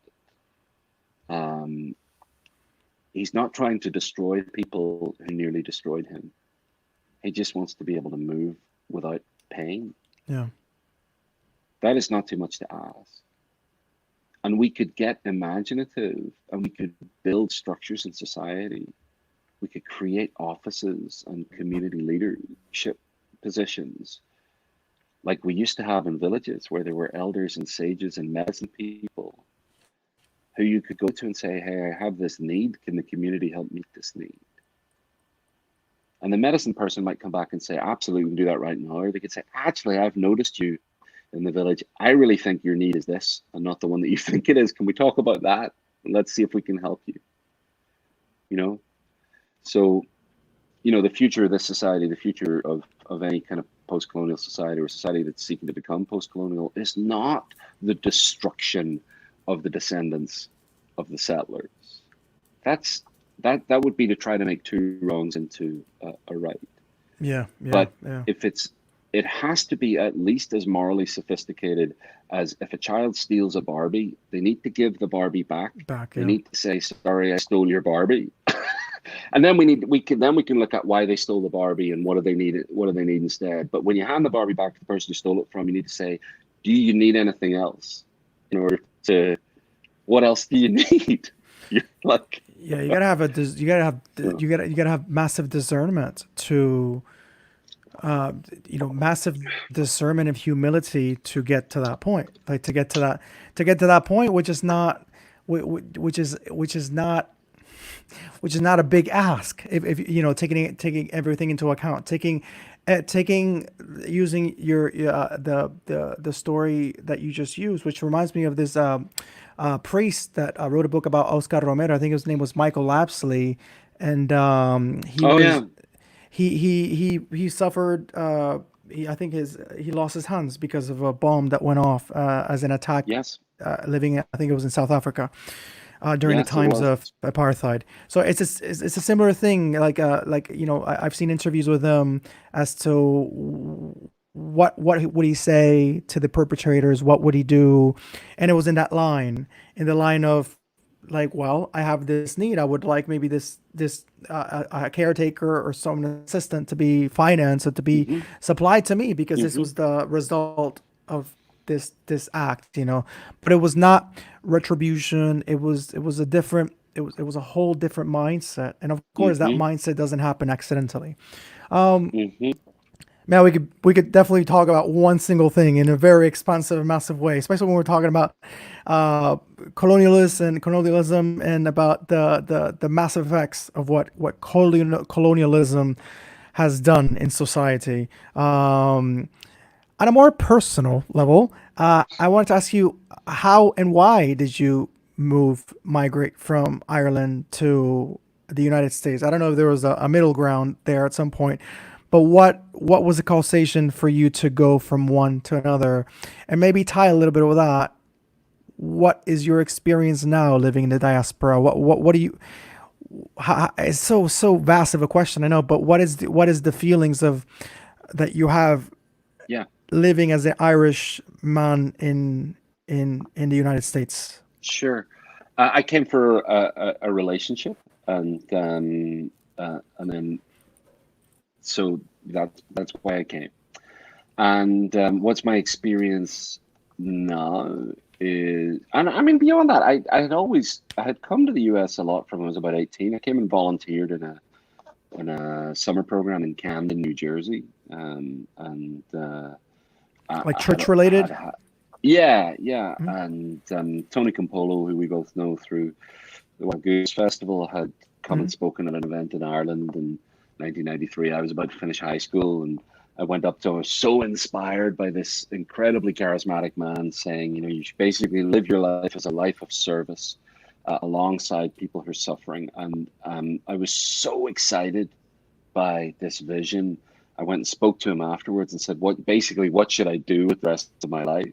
Um, he's not trying to destroy people who nearly destroyed him. He just wants to be able to move without pain. Yeah. That is not too much to ask. And we could get imaginative and we could build structures in society. We could create offices and community leadership positions like we used to have in villages where there were elders and sages and medicine people who you could go to and say, hey, I have this need. Can the community help meet this need? And the medicine person might come back and say, absolutely, we can do that right now. Or they could say, actually, I've noticed you in the village. I really think your need is this and not the one that you think it is. Can we talk about that? Let's see if we can help you. You know? So, the future of this society, the future of any kind of post-colonial society or society that's seeking to become post-colonial is not the destruction of the descendants of the settlers. That would be to try to make two wrongs into a right. Yeah. Yeah. But Yeah. it has to be at least as morally sophisticated as if a child steals a Barbie, they need to give the Barbie back. Back. They Yeah. need to say, sorry, I stole your Barbie. And then we can look at why they stole the Barbie and what do they need instead. But when you hand the Barbie back to the person you stole it from, you need to say, do you need anything else in order to, what else do you need? You're like, Yeah. You gotta have you gotta have massive discernment to massive discernment of humility to get to that point, like to get to that point, which is not which is not a big ask if taking everything into account, taking using your the story that you just used, which reminds me of this priest that wrote a book about Oscar Romero. I think his name was Michael Lapsley, and he oh was yeah, he suffered. I think he lost his hands because of a bomb that went off as an attack. yes, I think it was in South Africa during the yes, it times was. of apartheid. So it's a similar thing. I've seen interviews with him as to what would he say to the perpetrators? What would he do? And it was in the line of like, well, I have this need. I would like maybe this a caretaker or some assistant to be financed or to be Hmm. supplied to me because this Hmm. was the result of this act, but it was not retribution. It was a different it was a whole different mindset, and of course that Hmm. mindset doesn't happen accidentally. Hmm. Man, we could definitely talk about one single thing in a very expansive, massive way, especially when we're talking about uh, colonialism, and about the massive effects of what colonialism has done in society. On a more personal level, I wanted to ask you how and why did you migrate from Ireland to the United States? I don't know if there was a middle ground there at some point, but what was the causation for you to go from one to another, and maybe tie a little bit with that? What is your experience now living in the diaspora? What do you? It's so vast of a question, I know, but what is the feelings of that you have Yeah, living as an Irish man in the United States? sure. I came for a relationship, and then so that's why I came. And what's my experience now is, and I mean beyond that, I had come to the US a lot from when I was about 18. I came and volunteered in a summer program in Camden, New Jersey, and Like I church related? yeah, yeah, Mm-hmm. and Tony Campolo, who we both know through the Wild Goose Festival, had come and spoken at an event in Ireland in 1993. I was about to finish high school, and I went up to him. I was so inspired by this incredibly charismatic man saying, you know, you should basically live your life as a life of service alongside people who are suffering. And I was so excited by this vision. I went and spoke to him afterwards and said, what should I do with the rest of my life?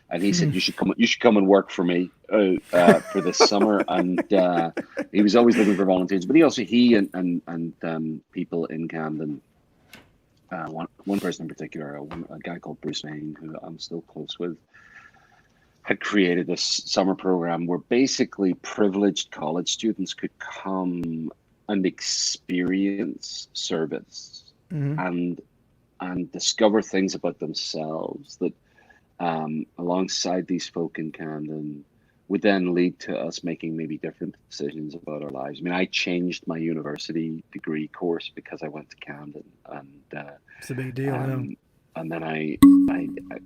And he said, you should come and work for me for this summer. And he was always looking for volunteers, but he and people in Camden, one person in particular, a guy called Bruce Main, who I'm still close with, had created this summer program where basically privileged college students could come and experience service Mm-hmm. and discover things about themselves that alongside these folk in Camden would then lead to us making maybe different decisions about our lives. I mean, I changed my university degree course because I went to Camden, It's a big deal, I know. um, and then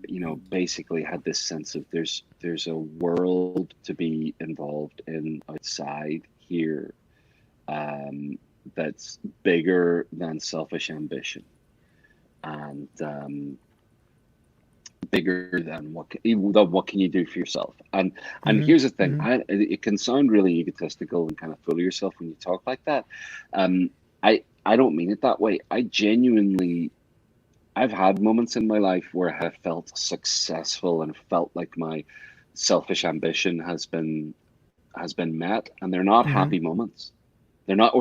you know, basically had this sense of there's a world to be involved in outside here, that's bigger than selfish ambition and bigger than what can you do for yourself. And Mm-hmm. here's the thing, Mm-hmm. it can sound really egotistical and kind of full of yourself when you talk like that. I don't mean it that way. I've had moments in my life where I have felt successful and felt like my selfish ambition has been met, and they're not Mm-hmm. happy moments. They're not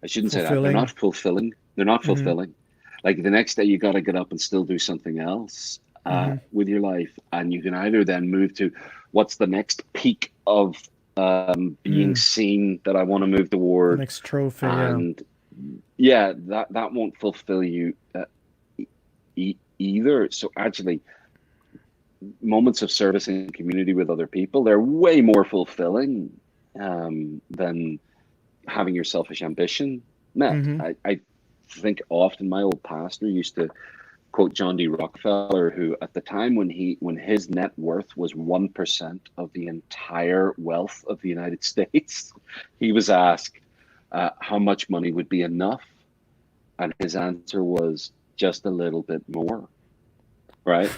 I shouldn't say that. They're not Fulfilling. fulfilling. They're not Mm-hmm. fulfilling. Like the next day, you got to get up and still do something else Mm-hmm. with your life, and you can either then move to what's the next peak of being Mm. seen that I want to move The toward, next trophy, yeah. and yeah, that won't fulfill you either. So actually, moments of service and community with other people, they're way more fulfilling than having your selfish ambition met. Mm-hmm. I think often my old pastor used to quote John D. Rockefeller, who at the time when his net worth was 1% of the entire wealth of the United States, he was asked how much money would be enough, and his answer was just a little bit more, right?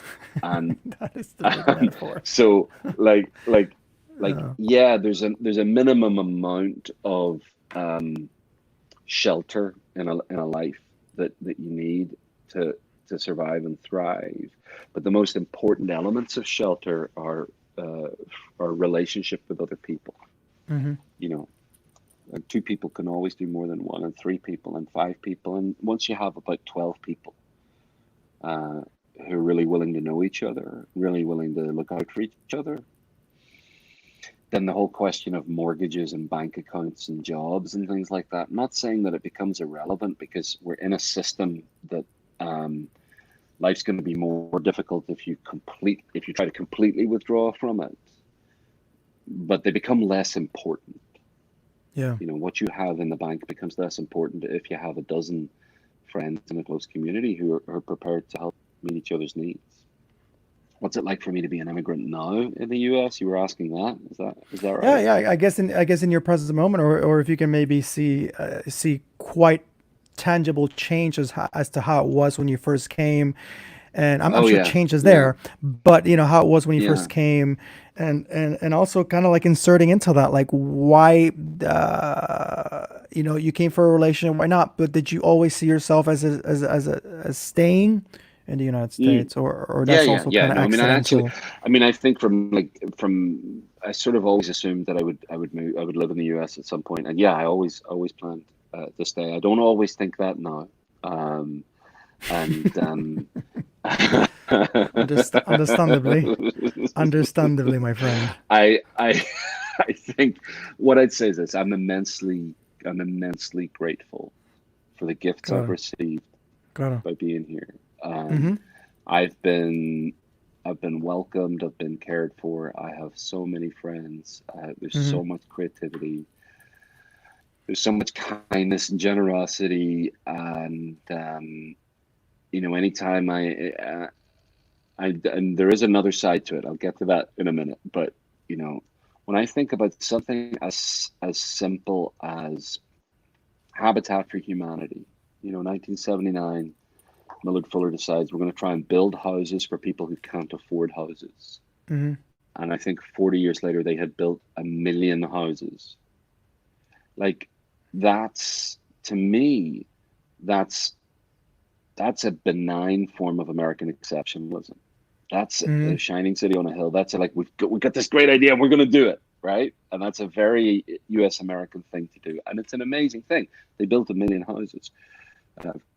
And, That is the big and metaphor. so like Yeah. yeah, there's a minimum amount of um, shelter in a life that you need to survive and thrive. But the most important elements of shelter uh, are relationship with other people. Mm-hmm. You know, two people can always do more than one, and three people, and five people, and once you have about 12 people uh, who are really willing to know each other, really willing to look out for each other, then the whole question of mortgages and bank accounts and jobs and things like that. I'm not saying that it becomes irrelevant, because we're in a system that um, life's going to be more difficult if you try to completely withdraw from it. But they become less important. Yeah. You know, what you have in the bank becomes less important if you have a dozen friends in a close community who are prepared to help meet each other's needs. What's it like for me to be an immigrant now in the US? You were asking that. Is that Yeah, right? yeah. I guess in your present moment, or if you can maybe see quite tangible changes as to how it was when you first came, and I'm Oh sure yeah, change is yeah, there, but how it was when you yeah. first came, and also kind of like inserting into that, like why, you came for a relationship, why not? But did you always see yourself as staying in the United Mm. States, or Yeah, that's yeah, also yeah. kind of No, I mean, accidental? I mean, I think I sort of always assumed that I would move, I would live in the US at some point, and yeah, I always planned to stay. I don't always think that now, um, and Understandably, understandably, my friend. I I think what I'd say is this: I'm immensely grateful for the gifts I've Claro, received claro. by being here. Mm-hmm. I've been I've been welcomed. I've been cared for. I have so many friends. There's Mm-hmm. so much creativity. There's so much kindness and generosity, and anytime and there is another side to it. I'll get to that in a minute. But when I think about something as simple as Habitat for Humanity, 1979, Millard Fuller decides we're going to try and build houses for people who can't afford houses. Mm-hmm. And I think 40 years later, they had built 1 million houses. Like, that's, to me, that's that's a benign form of American exceptionalism. That's Mm-hmm. a shining city on a hill. That's we've got this great idea and we're going to do it, right? And that's a very U.S. American thing to do, and it's an amazing thing. They built 1 million houses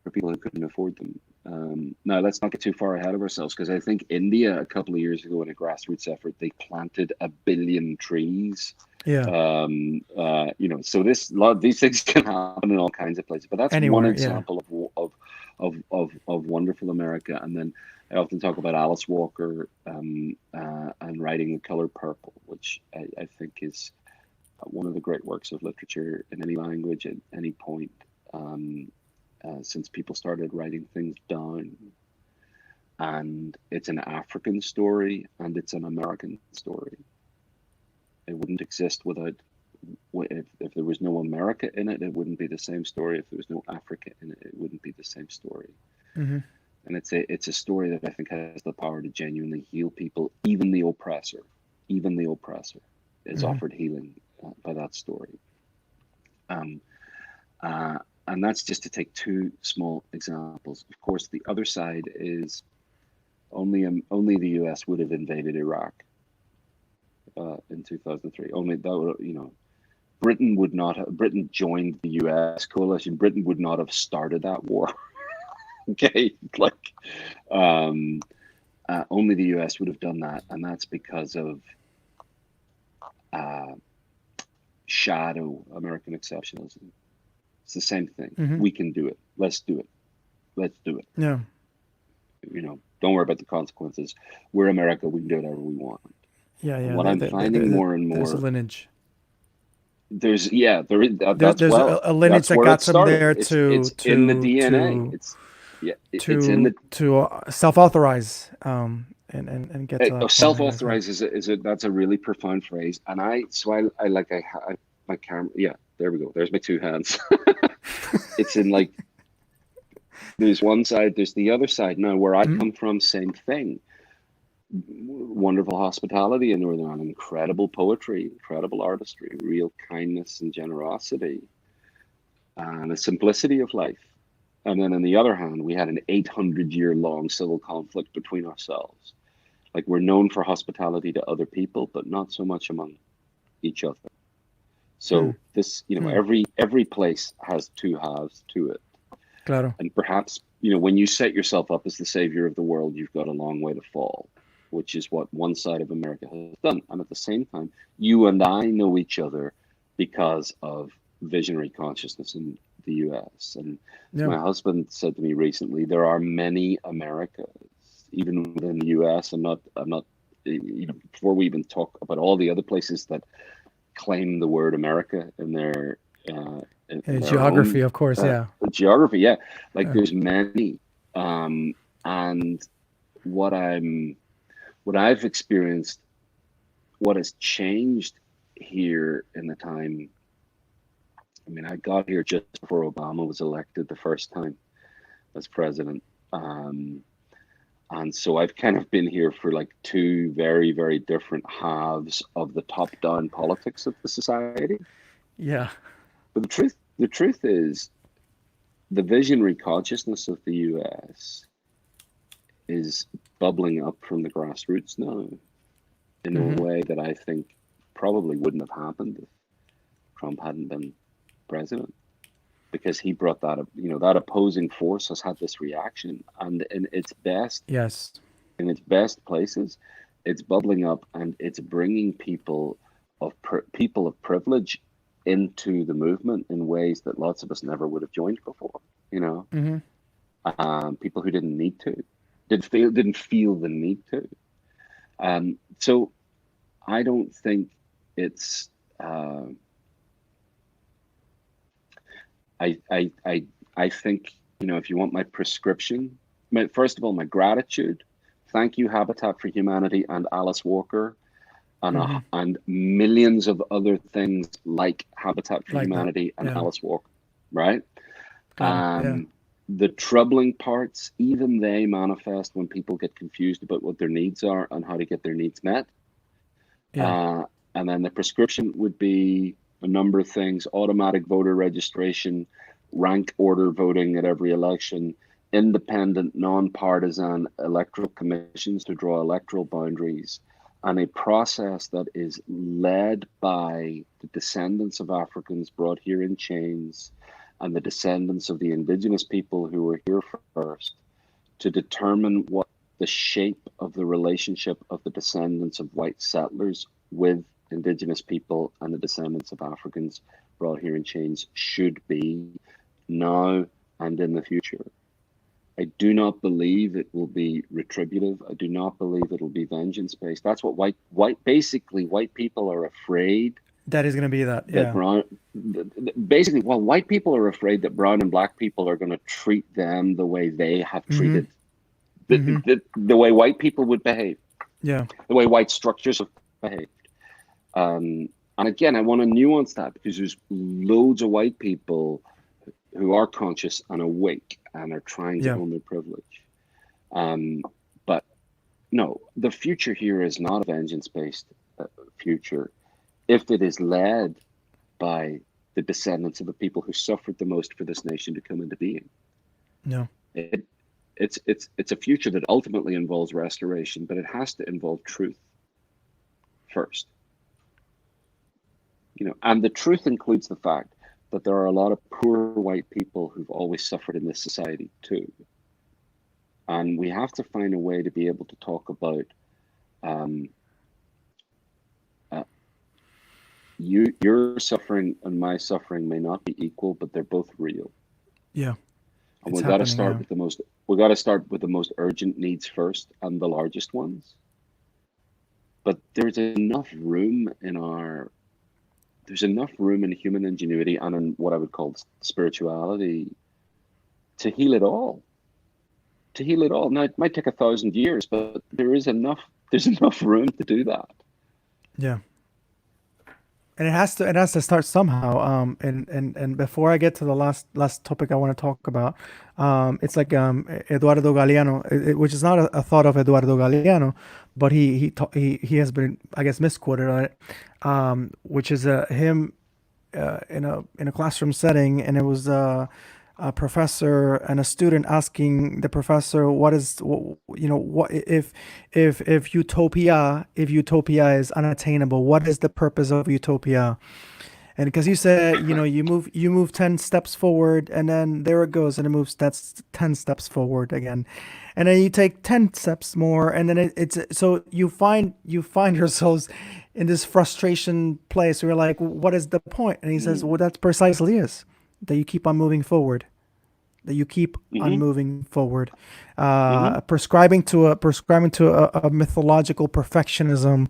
for people who couldn't afford them. Now, let's not get too far ahead of ourselves, because I think India a couple of years ago, in a grassroots effort, they planted 1 billion trees. Yeah. So a lot of these things can happen in all kinds of places, but that's one Anywhere. Yeah. example of wonderful America. And then I often talk about Alice Walker and writing The Color Purple, which I think is one of the great works of literature in any language at any point. Since people started writing things down. And it's an African story and it's an American story. It wouldn't exist without, if there was no America in it, it wouldn't be the same story. If there was no Africa in it, it wouldn't be the same story. Mm-hmm. And it's a story that I think has the power to genuinely heal people. Even the oppressor is Mm-hmm. offered healing by that story. Um, and that's just to take two small examples. Of course, the other side is only the U.S. would have invaded Iraq in 2003. Only that would, Britain joined the U.S. coalition. Britain would not have started that war. Okay, like only the U.S. would have done that, and that's because of uh, shadow American exceptionalism. It's the same thing. Mm-hmm. We can do it. Let's do it. Let's do it. Yeah. Don't worry about the consequences. We're America. We can do whatever we want. Yeah. And Yeah. what I'm finding more and There's a more, lineage. there is that's There's well, a lineage that's that where it got them started. there It's in the DNA. It's in the to self-authorize, and get to that point, I guess. Yeah. self-authorize that's a really profound phrase. And my camera. Yeah, there we go. There's my two hands. It's in, like, there's one side, there's the other side. Now, where I Mm-hmm. come from, same thing. Wonderful hospitality in Northern Ireland, incredible poetry, incredible artistry, real kindness and generosity, and a simplicity of life. And then on the other hand, we had an 800-year-long civil conflict between ourselves. Like, we're known for hospitality to other people, but not so much among each other. Hmm. So this, Hmm. every place has two halves to it. Claro. And perhaps, when you set yourself up as the savior of the world, you've got a long way to fall, which is what one side of America has done. And at the same time, you and I know each other because of visionary consciousness in the US. And as Yeah. my husband said to me recently, there are many Americas, even within the US. I'm not, before we even talk about all the other places that claim the word America in their in And their own geography, of course. uh, Yeah. geography. Yeah, like, Yeah. there's many, and what I'm what I've experienced, what has changed here in the time. I mean, I got here just before Obama was elected the first time as president, um, And so I've kind of been here for like two very, very different halves of the top-down politics of the society. Yeah. But the truth is, the visionary consciousness of the US is bubbling up from the grassroots now in a Mm-hmm. way that I think probably wouldn't have happened if Trump hadn't been president, because he brought that up, that opposing force has had this reaction, and Yes. in its best places, it's bubbling up and it's bringing people of privilege into the movement in ways that lots of us never would have joined before. You know, Mm-hmm. people who didn't need to, didn't feel the need to. So I don't think it's. I think, if you want my prescription, first of all, my gratitude. Thank you, Habitat for Humanity and Alice Walker, Mm-hmm. and millions of other things like Habitat for Like that. Humanity and Yeah. Alice Walker, right? Got it. Yeah. The troubling parts, even they manifest when people get confused about what their needs are and how to get their needs met. Yeah. Uh, and then the prescription would be a number of things: automatic voter registration, rank order voting at every election, independent, non-partisan electoral commissions to draw electoral boundaries, and a process that is led by the descendants of Africans brought here in chains and the descendants of the indigenous people who were here first, to determine what the shape of the relationship of the descendants of white settlers with indigenous people and the descendants of Africans brought here in chains should be now and in the future. I do not believe it will be retributive. I do not believe it will be vengeance based. That's what basically white people are afraid That is gonna be that. that Yeah. brown, basically, well, white people are afraid that brown and black people are going to treat them the way they have Mm-hmm. treated Mm-hmm. the way white people would behave, Yeah. the way white structures have behaved. And again, I want to nuance that, because there's loads of white people who are conscious and awake and are trying to Yeah. own their privilege. But no, the future here is not a vengeance-based future if it is led by the descendants of the people who suffered the most for this nation to come into being. No. It, it's a future that ultimately involves restoration, but it has to involve truth first. And the truth includes the fact that there are a lot of poor white people who've always suffered in this society too. And we have to find a way to be able to talk about uh, your suffering and my suffering may not be equal, but they're both real. Yeah. And It's we've got to happening. start Yeah. with the most urgent needs first and the largest ones. But there's enough room in human ingenuity and in what I would call spirituality to heal it all. Now it might take 1,000 years, but there's enough room to do that. Yeah. And it has to start somehow. And before I get to the last topic I want to talk about, it's like Eduardo Galeano, which is not a thought of Eduardo Galeano, but he has been, I guess, misquoted on it, which is him in a classroom setting, and it was a professor and a student asking the professor, what is what if utopia is unattainable, what is the purpose of utopia? And because you said, you move 10 steps forward, and then there it goes, and it moves, that's 10 steps forward again, and then you take 10 steps more, and then it's so you find yourselves in this frustration place where you're like, what is the point? And he says, Mm. well, that's precisely is that you keep on moving forward, that you keep on Hmm. moving forward. Hmm. Prescribing to a mythological perfectionism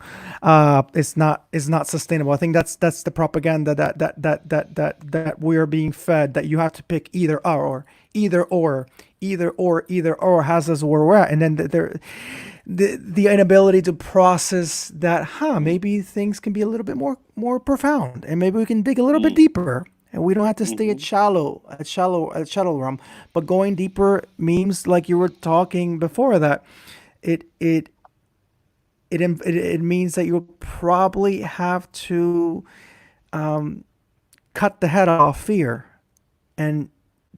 is not sustainable. I think that's the propaganda that we are being fed, that you have to pick either or has us where we're at, and then the inability to process that, maybe things can be a little bit more profound, and maybe we can dig a little bit Mm. deeper, and we don't have to stay Hmm. at shallow realm, but going deeper means, like you were talking before, that it it it means that you'll probably have to cut the head off fear and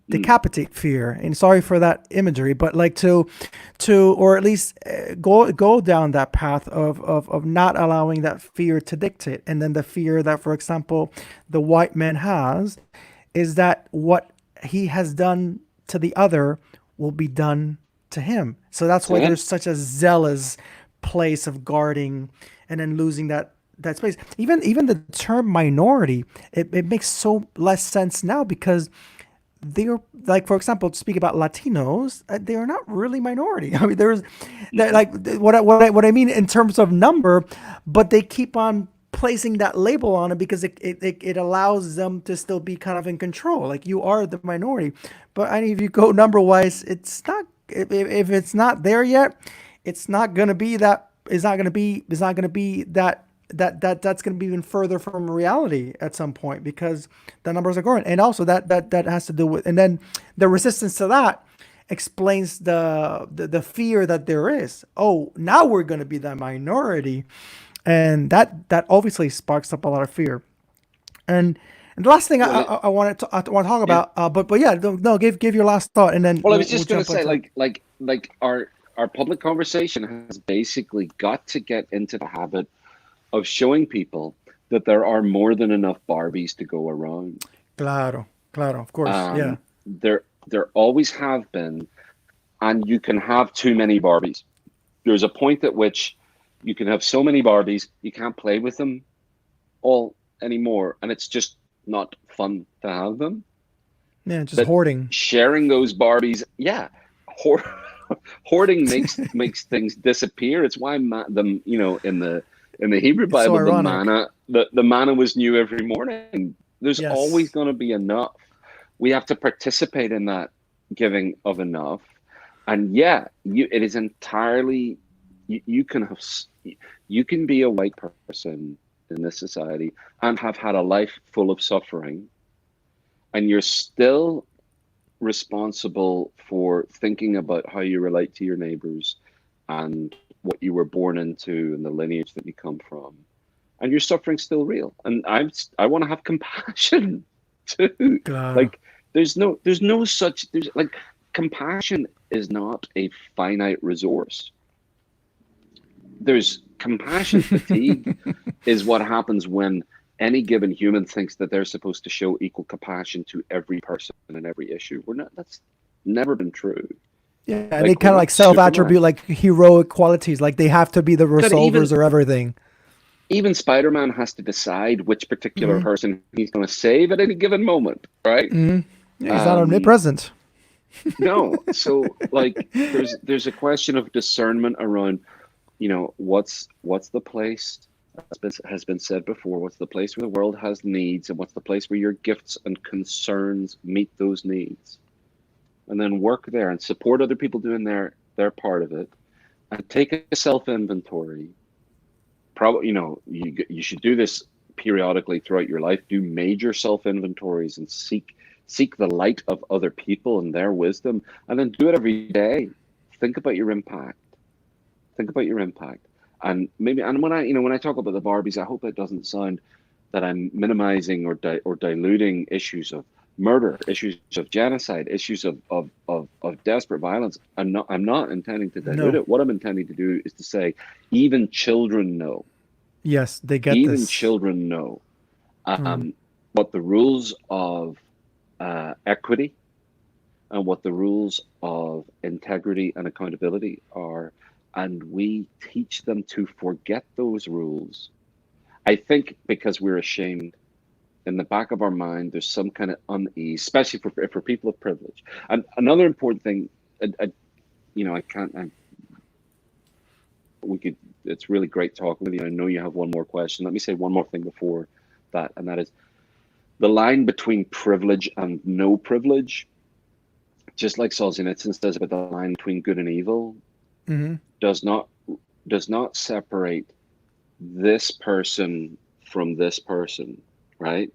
Mm. decapitate fear. And sorry for that imagery, but like or at least go down that path of not allowing that fear to dictate. And then the fear that, for example, the white man has is that what he has done to the other will be done to him. So that's To why him. there's such a zealous place of guarding and then losing that space. Even the term minority, it makes so less sense now, because they're, like, for example, to speak about Latinos, they are not really minority. I mean, there's that, Hmm. like, what I mean in terms of number, but they keep on placing that label on it because it allows them to still be kind of in control. Like, you are the minority, but I mean, if you go number wise, it's not. If it's not there yet, it's not gonna be that. It's not gonna be. It's not gonna be that that's going to be even further from reality at some point, because the numbers are growing. And also that has to do with, and then the resistance to that explains the fear that there is. Oh, now we're going to be the minority, and that obviously sparks up a lot of fear. And the last thing Well, it, I want to talk yeah. about, but yeah, no, give your last thought, and then Well, I was we'll just going to jump say, into. like our public conversation has basically got to get into the habit of showing people that there are more than enough Barbies to go around. Claro, claro, of course, yeah. There always have been, and you can have too many Barbies. There's a point at which you can have so many Barbies you can't play with them all anymore, and it's just not fun to have them. Yeah, just But hoarding. sharing those Barbies, yeah, hoard, hoarding makes things disappear. It's why in the Hebrew It's so Bible ironic. the manna was new every morning. There's always Yes. going to be enough. We have to participate in that giving of enough. And yeah, it is entirely you can you can be a white person in this society and have had a life full of suffering, and you're still responsible for thinking about how you relate to your neighbors and what you were born into and the lineage that you come from. And your suffering's still real. And I want to have compassion too. Claro. Like there's like compassion is not a finite resource. There's compassion fatigue is what happens when any given human thinks that they're supposed to show equal compassion to every person and every issue. We're not, that's never been true. Yeah, and they Like we're kind of like not self Superman. attribute like heroic qualities, like they have to be the God, resolvers of everything. even Spider-Man has to decide which particular Hmm. person he's going to save at any given moment, right? Yeah, he's not Um, omnipresent. no, so like there's a question of discernment around, what's the place has been said before, what's the place where the world has needs, and what's the place where your gifts and concerns meet those needs, and then work there and support other people doing their part of it, and take a self inventory. Probably, you should do this periodically throughout your life. Do major self inventories and seek the light of other people and their wisdom, and then do it every day. Think about your impact. Think about your impact. And maybe, and when I talk about the Barbies, I hope it doesn't sound that I'm minimizing or diluting issues of murder, issues of genocide, issues of desperate violence. I'm not intending to dilute No. it. What I'm intending to do is to say, even children know, Yes, they get even this. children know Mm. um, what the rules of equity and what the rules of integrity and accountability are. And we teach them to forget those rules. I think because we're ashamed. In the back of our mind, there's some kind of unease, especially for people of privilege. And another important thing, I can't. We could. It's really great talking with you. I know you have one more question. Let me say one more thing before that, and that is the line between privilege and no privilege. Just like Solzhenitsyn says about the line between good and evil, Hmm. does not does not separate this person from this person, right?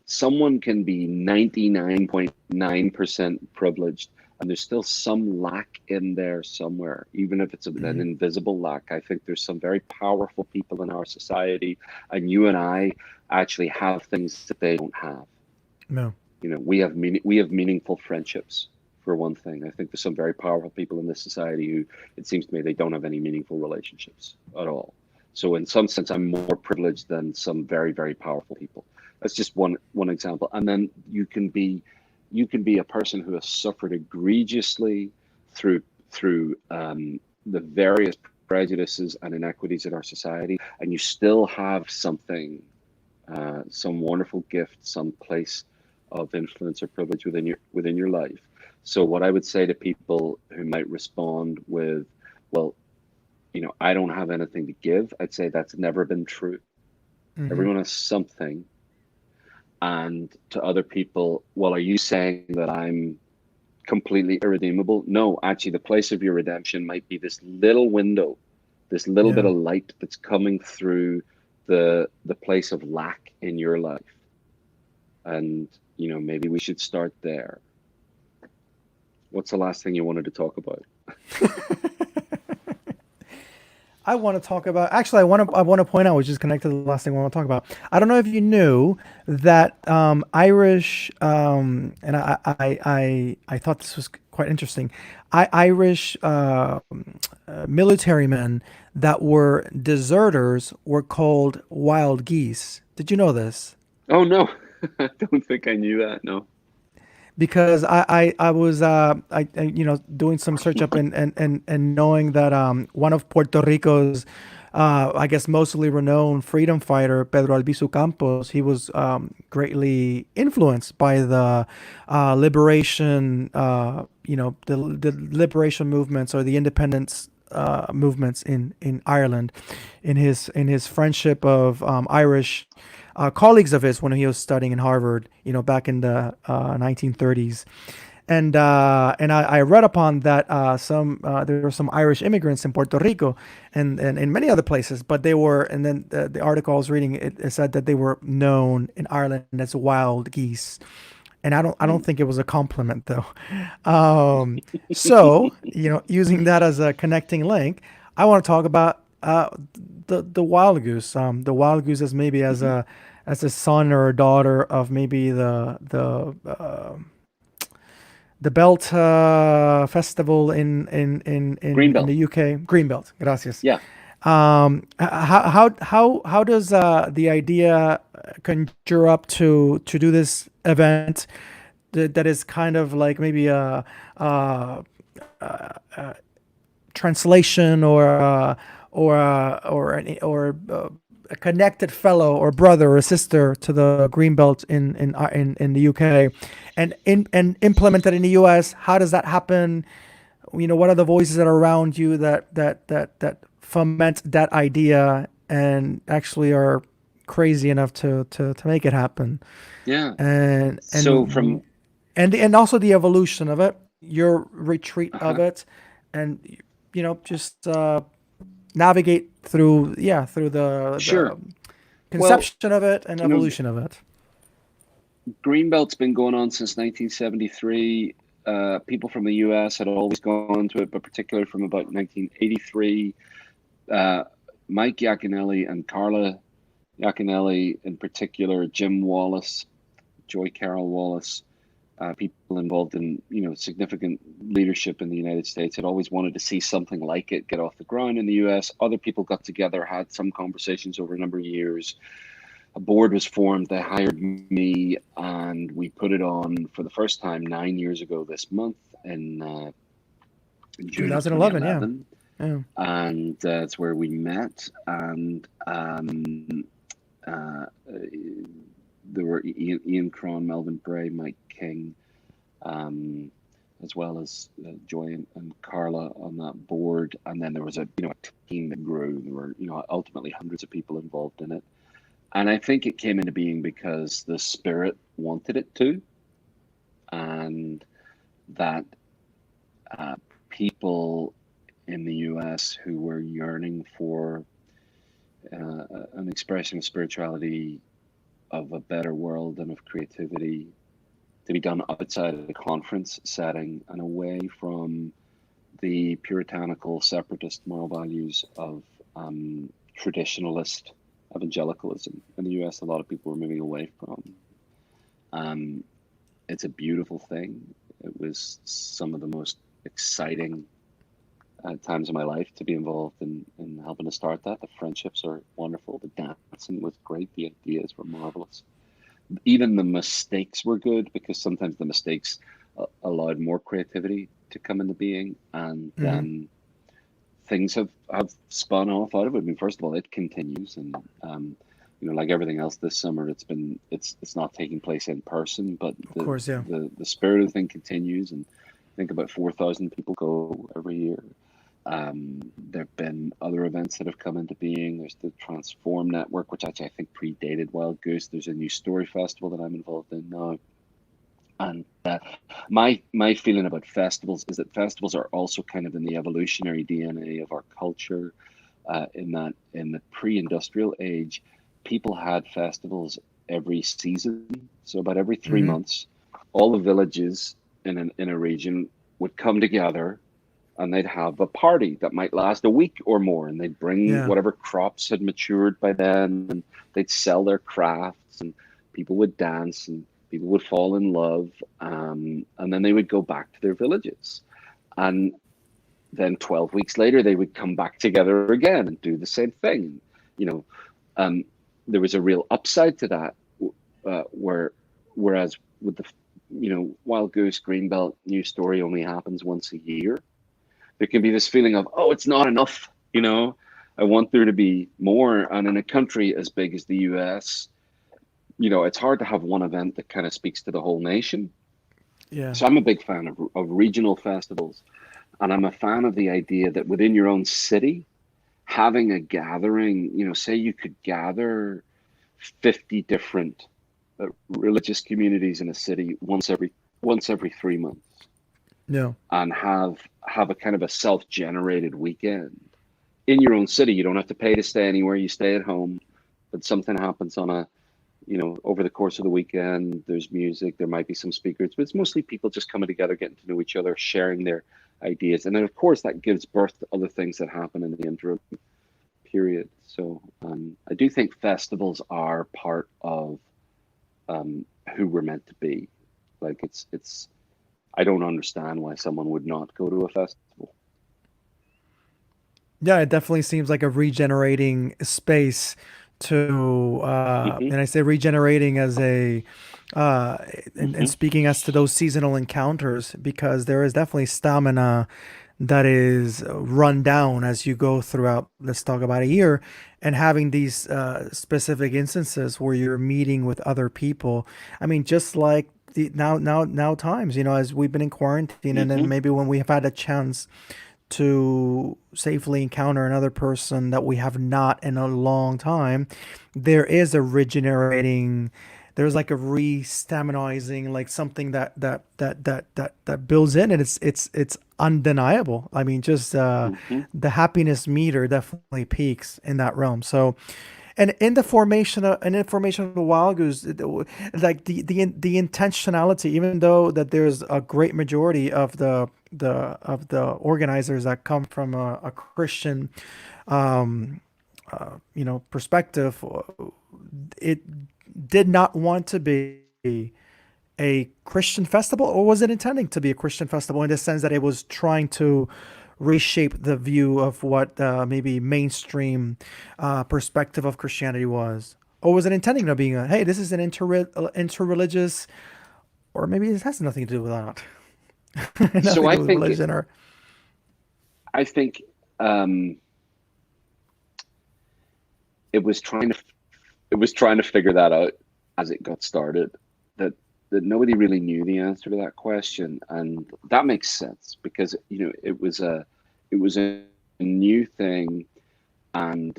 Someone can be 99.9% privileged, and there's still some lack in there somewhere, even if it's an Hmm. invisible lack. I think there's some very powerful people in our society, and you and I actually have things that they don't have. No. We have meaningful friendships, for one thing. I think there's some very powerful people in this society who, it seems to me, they don't have any meaningful relationships at all. So in some sense, I'm more privileged than some very, very powerful people. That's just one example. And then you can be a person who has suffered egregiously through the various prejudices and inequities in our society, and you still have something, some wonderful gift, some place of influence or privilege within your life. So what I would say to people who might respond with, well, I don't have anything to give, I'd say that's never been true. Hmm. Everyone has something. And to other people, well, are you saying that I'm completely irredeemable? No, actually, the place of your redemption might be this little window, this little bit Yeah. of light that's coming through the place of lack in your life. And maybe we should start there. What's the last thing you wanted to talk about? I want to talk about. Actually, I want to point out, which is connected to the last thing I want to talk about. I don't know if you knew that Irish, and I thought this was quite interesting. Irish military men that were deserters were called wild geese. Did you know this? Oh no, I don't think I knew that. No. Because I was doing some search up and knowing that one of Puerto Rico's I guess mostly renowned freedom fighter Pedro Albizu Campos, he was greatly influenced by the liberation the liberation movements or the independence movements in Ireland, in his friendship of Irish colleagues of his when he was studying in Harvard, back in the 1930s. And I read upon that some there were some Irish immigrants in Puerto Rico and in many other places, but they were, and then the article I was reading, it said that they were known in Ireland as wild geese. And I don't Mm. think it was a compliment though. So using that as a connecting link, I want to talk about the wild goose. The wild goose as maybe Hmm. as a son or a daughter of maybe the Belt Festival in Greenbelt. the UK, Greenbelt. Gracias. Yeah. How does the idea conjure up to do this event that is kind of like maybe a translation or a connected fellow or brother or sister to the greenbelt in the UK, and implemented in the US? How does that happen? What are the voices that are around you that foment that idea and actually are crazy enough to make it happen? Yeah. and So and from and also the evolution of it, your retreat of uh it, and just navigate through, yeah, through the Sure. Well, conception of it and you know, evolution of it. Greenbelt's been going on since 1973. People from the US had always gone to it, but particularly from about 1983. Uh, Mike Yaconelli and Carla Yaconelli, in particular, Jim Wallace, Joy Carol Wallace, people involved in significant leadership in the United States had always wanted to see something like it get off the ground in the US. Other people got together, had some conversations over a number of years. A board was formed. They hired me, and we put it on for the first time 9 years ago this month in June of 2011, yeah. 2011, Yeah. and that's where we met. And uh, there were Ian Cron, Melvin Bray, Mike King, um, as well as Joy and Carla on that board. And then there was a team that grew. There were ultimately hundreds of people involved in it. And I think it came into being because the spirit wanted it to, and that uh, people in the US who were yearning for an expression of spirituality of a better world and of creativity to be done outside of the conference setting and away from the puritanical separatist moral values of traditionalist evangelicalism in the US. A lot of people were moving away from. Um, it's a beautiful thing. It was some of the most exciting times of my life to be involved in helping to start that. The friendships are wonderful. The dancing was great. The ideas were marvelous. Even the mistakes were good because sometimes the mistakes allowed more creativity to come into being, and Hmm. things have spun off out of it. I mean, first of all, it continues, and like everything else this summer, it's not taking place in person, but Of the course, yeah. the spirit of the thing continues, and I think about 4,000 people go every year. There have been other events that have come into being. There's the Transform Network, which actually I think predated Wild Goose. There's a new story festival that I'm involved in now. And my feeling about festivals is that festivals are also kind of in the evolutionary DNA of our culture. In that, in the pre-industrial age, people had festivals every season. So about every three Hmm. months, all the villages in a region would come together and they'd have a party that might last a week or more, and they'd bring Yeah. whatever crops had matured by then, and they'd sell their crafts, and people would dance, and people would fall in love, and then they would go back to their villages, and then 12 weeks later they would come back together again and do the same thing. You know, um, there was a real upside to that, whereas with the Wild Goose Greenbelt New Story only happens once a year, there can be this feeling of, oh, it's not enough. I want there to be more. And in a country as big as the US, it's hard to have one event that kind of speaks to the whole nation. Yeah. So I'm a big fan of regional festivals. And I'm a fan of the idea that within your own city, having a gathering, say you could gather 50 different religious communities in a city once every 3 months, No. and have a kind of a self-generated weekend in your own city. You don't have to pay to stay anywhere. You stay at home, but something happens over the course of the weekend. There's music, there might be some speakers, but it's mostly people just coming together, getting to know each other, sharing their ideas. And then, of course, that gives birth to other things that happen in the interim period. So I do think festivals are part of who we're meant to be. Like I don't understand why someone would not go to a festival. Yeah, it definitely seems like a regenerating space to, Hmm. and I say regenerating as a, uh, and Hmm. speaking as to those seasonal encounters, because there is definitely stamina that is run down as you go throughout, let's talk about a year, and having these specific instances where you're meeting with other people. I mean, just like the now times, as we've been in quarantine, and then Hmm. maybe when we have had a chance to safely encounter another person that we have not in a long time, there is a regenerating, there's like a re-staminizing, like something that builds in, and it's undeniable. I mean, just Hmm. the happiness meter definitely peaks in that realm. So, and in the formation of an information of the wild goose, like the intentionality, even though that there's a great majority of the organizers that come from a Christian perspective, it did not want to be a Christian festival, or was it intending to be a Christian festival in the sense that it was trying to reshape the view of what maybe mainstream perspective of Christianity was? Or was it intending to being a, hey, this is an interreligious, or maybe it has nothing to do with that, So nothing to I do with think religion, or I think um, it was trying to figure that out as it got started. That that nobody really knew the answer to that question, and that makes sense because it was a new thing, and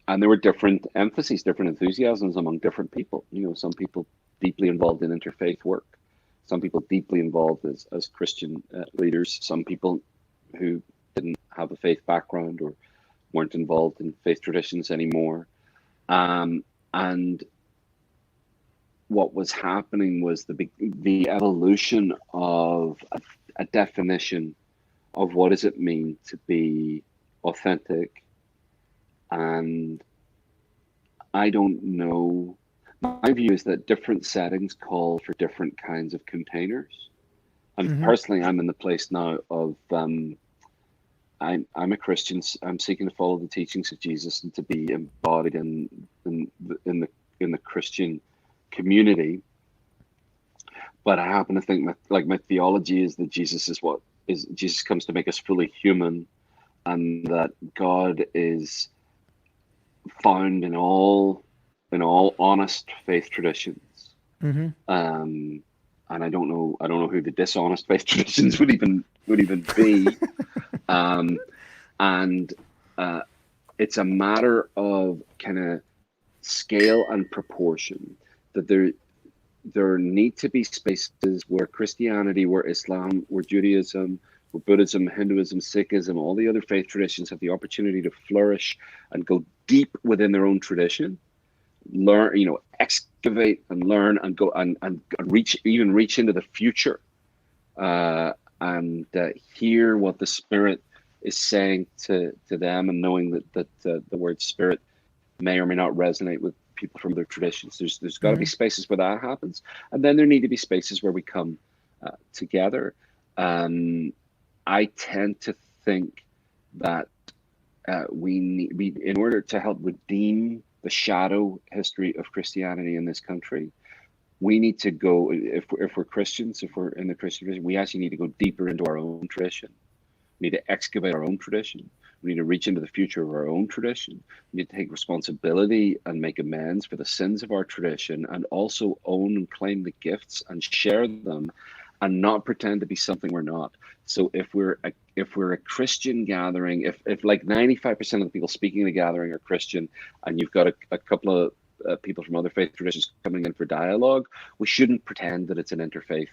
and there were different emphases, different enthusiasms among different people. Some people deeply involved in interfaith work, some people deeply involved as Christian leaders, some people who didn't have a faith background or weren't involved in faith traditions anymore. And what was happening was the evolution of a definition of what does it mean to be authentic. And I don't know. My view is that different settings call for different kinds of containers. And Hmm. personally, I'm in the place now of I'm a Christian. I'm seeking to follow the teachings of Jesus and to be embodied in the Christian community. But I happen to think my theology is that Jesus comes to make us fully human, and that God is found in all honest faith traditions. Hmm. Um, and I don't know who the dishonest faith traditions would even be. Um, and uh, it's a matter of kind of scale and proportion, that there need to be spaces where Christianity, where Islam, where Judaism, where Buddhism, Hinduism, Sikhism, all the other faith traditions have the opportunity to flourish and go deep within their own tradition, learn, excavate and learn and go and reach into the future, and hear what the Spirit is saying to them, and knowing that the word Spirit may or may not resonate with people from other traditions. There's got to be Hmm. spaces where that happens, and then there need to be spaces where we come together. Um, I tend to think that in order to help redeem the shadow history of Christianity in this country, we need to go, if we're Christians, if we're in the Christian tradition, we actually need to go deeper into our own tradition. We need to excavate our own tradition. We need to reach into the future of our own tradition. We need to take responsibility and make amends for the sins of our tradition, and also own and claim the gifts and share them, and not pretend to be something we're not. So if we're a Christian gathering, if like 95% of the people speaking in the gathering are Christian, and you've got a couple of people from other faith traditions coming in for dialogue, we shouldn't pretend that it's an interfaith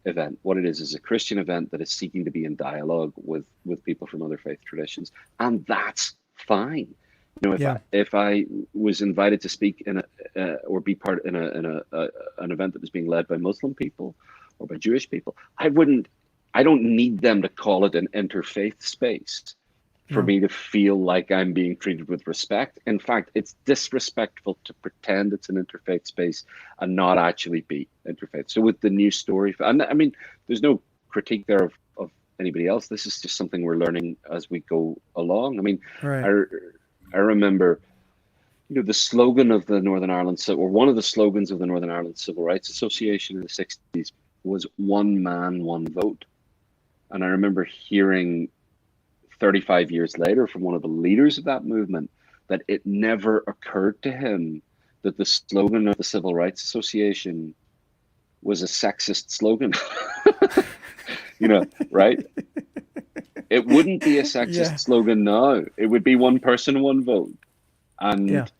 event. What it is a Christian event that is seeking to be in dialogue with people from other faith traditions, and that's fine. If I Yeah. if I was invited to speak in or be part in an event that was being led by Muslim people or by Jewish people, I don't need them to call it an interfaith space for No. me to feel like I'm being treated with respect. In fact, it's disrespectful to pretend it's an interfaith space and not actually be interfaith. So with the new story, and I mean, there's no critique there of anybody else. This is just something we're learning as we go along. I mean, Right. I I remember, the slogan of the Northern Ireland, or one of the slogans of the Northern Ireland Civil Rights Association in the 60s was "One man, one vote." And I remember hearing 35 years later from one of the leaders of that movement that it never occurred to him that the slogan of the Civil Rights Association was a sexist slogan. Right? It wouldn't be a Yeah. sexist slogan now. It would be one person, one vote. Yeah. And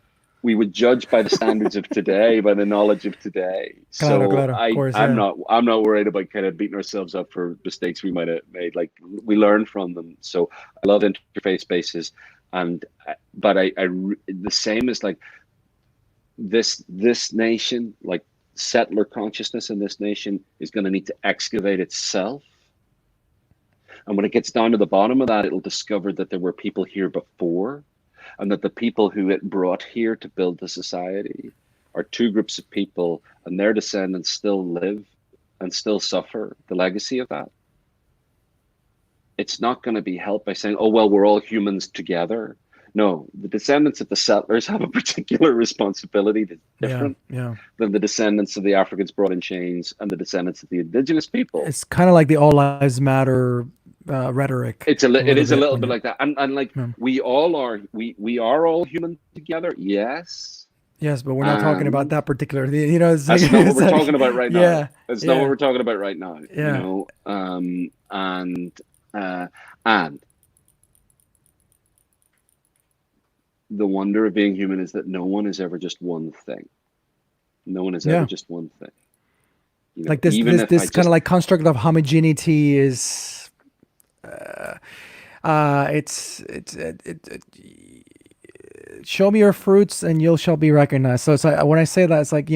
we would judge by the standards of today, by the knowledge of today. Claro, So claro. Of I, course. I'm Yeah. not I'm not worried about kind of beating ourselves up for mistakes we might have made. Like, we learn from them. So I love interfaith spaces, and but the same as like this nation, like settler consciousness in this nation, is going to need to excavate itself. And when it gets down to the bottom of that, it'll discover that there were people here before, and that the people who it brought here to build the society are two groups of people, and their descendants still live and still suffer the legacy of that. It's not going to be helped by saying, oh, well, we're all humans together. No, the descendants of the settlers have a particular responsibility that's Yeah. different Yeah. than the descendants of the Africans brought in chains and the descendants of the indigenous people. It's kind of like the all lives matter rhetoric a It little is a bit little when bit you. like that, and like Yeah. we are all human together, yes. Yes, but we're not talking about And that particular. It's like that's not what it's we're talking like about right now. yeah, That's not what yeah, we're talking about right now. yeah, Uh, and the wonder of being human is that no one is ever just one thing. No one is ever yeah. just one thing. Like this Even this if I this kind of just like construct of homogeneity is it's show me your fruits and you shall be recognized. So it's like when I say that, it's like,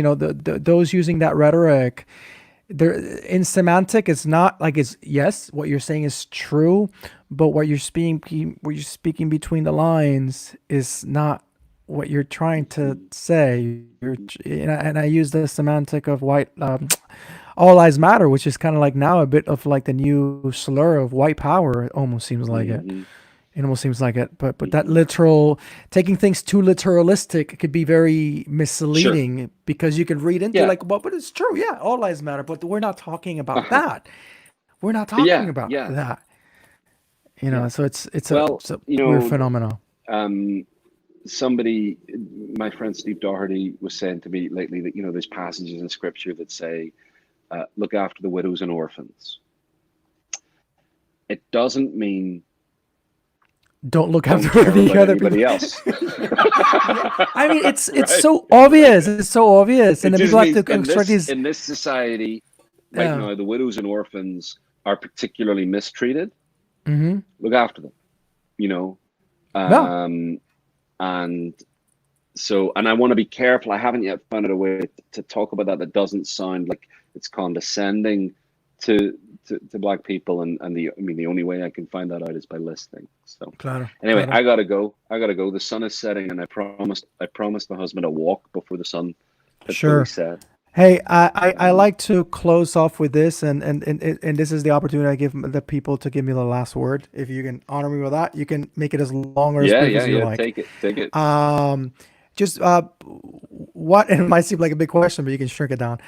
those using that rhetoric, there in semantic, it's not like it's yes, what you're saying is true, but what you're speaking between the lines is not what you're trying to say. And I use the semantic of white, all lives matter, which is kind of like now a bit of like the new slur of white power. It almost seems like it. Mm-hmm. It almost seems like it, but that Mm-hmm. literal, taking things too literalistic could be very Sure. misleading because you can read into Yeah. like, well, but it's true, yeah, all lives matter, but we're not talking about Uh-huh. that. We're not talking Yeah. about Yeah. that. Yeah. So Well, it's a weird phenomenon. um, somebody, my friend Steve Doherty was saying to me lately that, there's passages in scripture that say, look after the widows and orphans. It doesn't mean Don't look don't after care the about other people. anybody else. Yeah, I mean, it's Right? so obvious. It's so obvious, and It then just people have to means construct these. in this society right Yeah. now, the widows and orphans are particularly mistreated. Mm-hmm. Look after them, you know. Yeah. Um, and so, and I want to be careful. I haven't yet found out a way to talk about that doesn't sound like it's condescending to to black people. And the only way I can find that out is by listening. So Claro. anyway, Claro. I gotta go. I gotta go. The sun is setting, and I promised my husband a walk before the sun had fully Sure. set. Hey, I Um, like to close off with this, and this is the opportunity I give the people to give me the last word. If you can honor me with that, you can make it as long or as yeah, brief yeah, as you yeah. like. Take it. Um, just what, and it might seem like a big question, but you can shrink it down.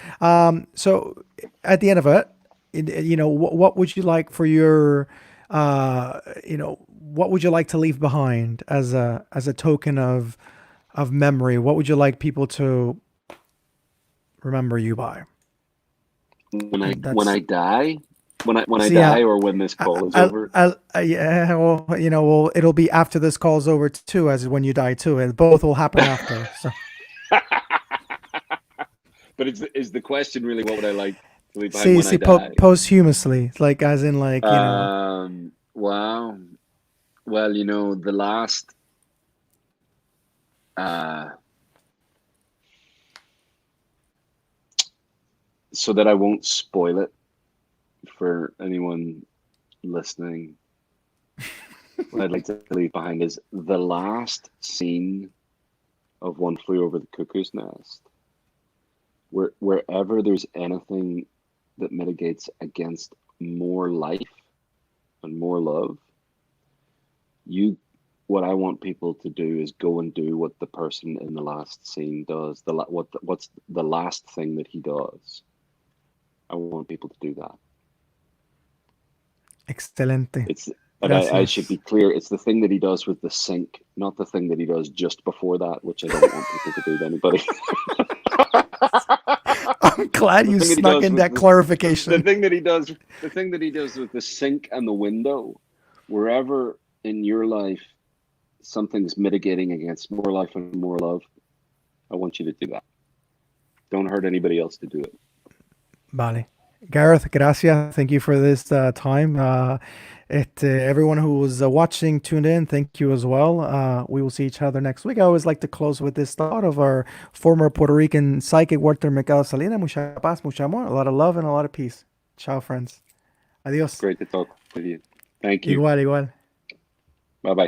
So at the end of it, what would you like for your, what would you like to leave behind as a token of memory? What would you like people to remember you by? And When that's I die, when I see, die, or when this call is over. yeah, well, it'll be after this call's over too, as when you die too, and both will happen after. So, But is the question really what would I like to leave behind see, when I see, die? posthumously, like as in, like, Wow. Well, the last uh so that I won't spoil it for anyone listening, what I'd like to leave behind is the last scene of One Flew Over the Cuckoo's Nest. Wherever there's anything that mitigates against more life and more love, you what I want people to do is go and do what the person in the last scene does. What's the last thing that he does? I want people to do that. excelente. It's but I should Gracias. be clear. It's the thing that he does with the sink, not the thing that he does just before that, which I don't want people to do to anybody. I'm glad The you thing that he snuck does in with that clarification. the thing that he does with the sink and the window, wherever in your life something's mitigating against more life and more love, I want you to do that. Don't hurt anybody else to do it. Vale. Gareth, gracias. Thank you for this time. Everyone who was watching, tuned in, thank you as well. We will see each other next week. I always like to close with this thought of our former Puerto Rican psychic, Walter Mercado Salina. Mucha paz, mucha amor, a lot of love and a lot of peace. Ciao, friends. Adios. Great to talk with you. Thank you. Igual, igual. Bye bye.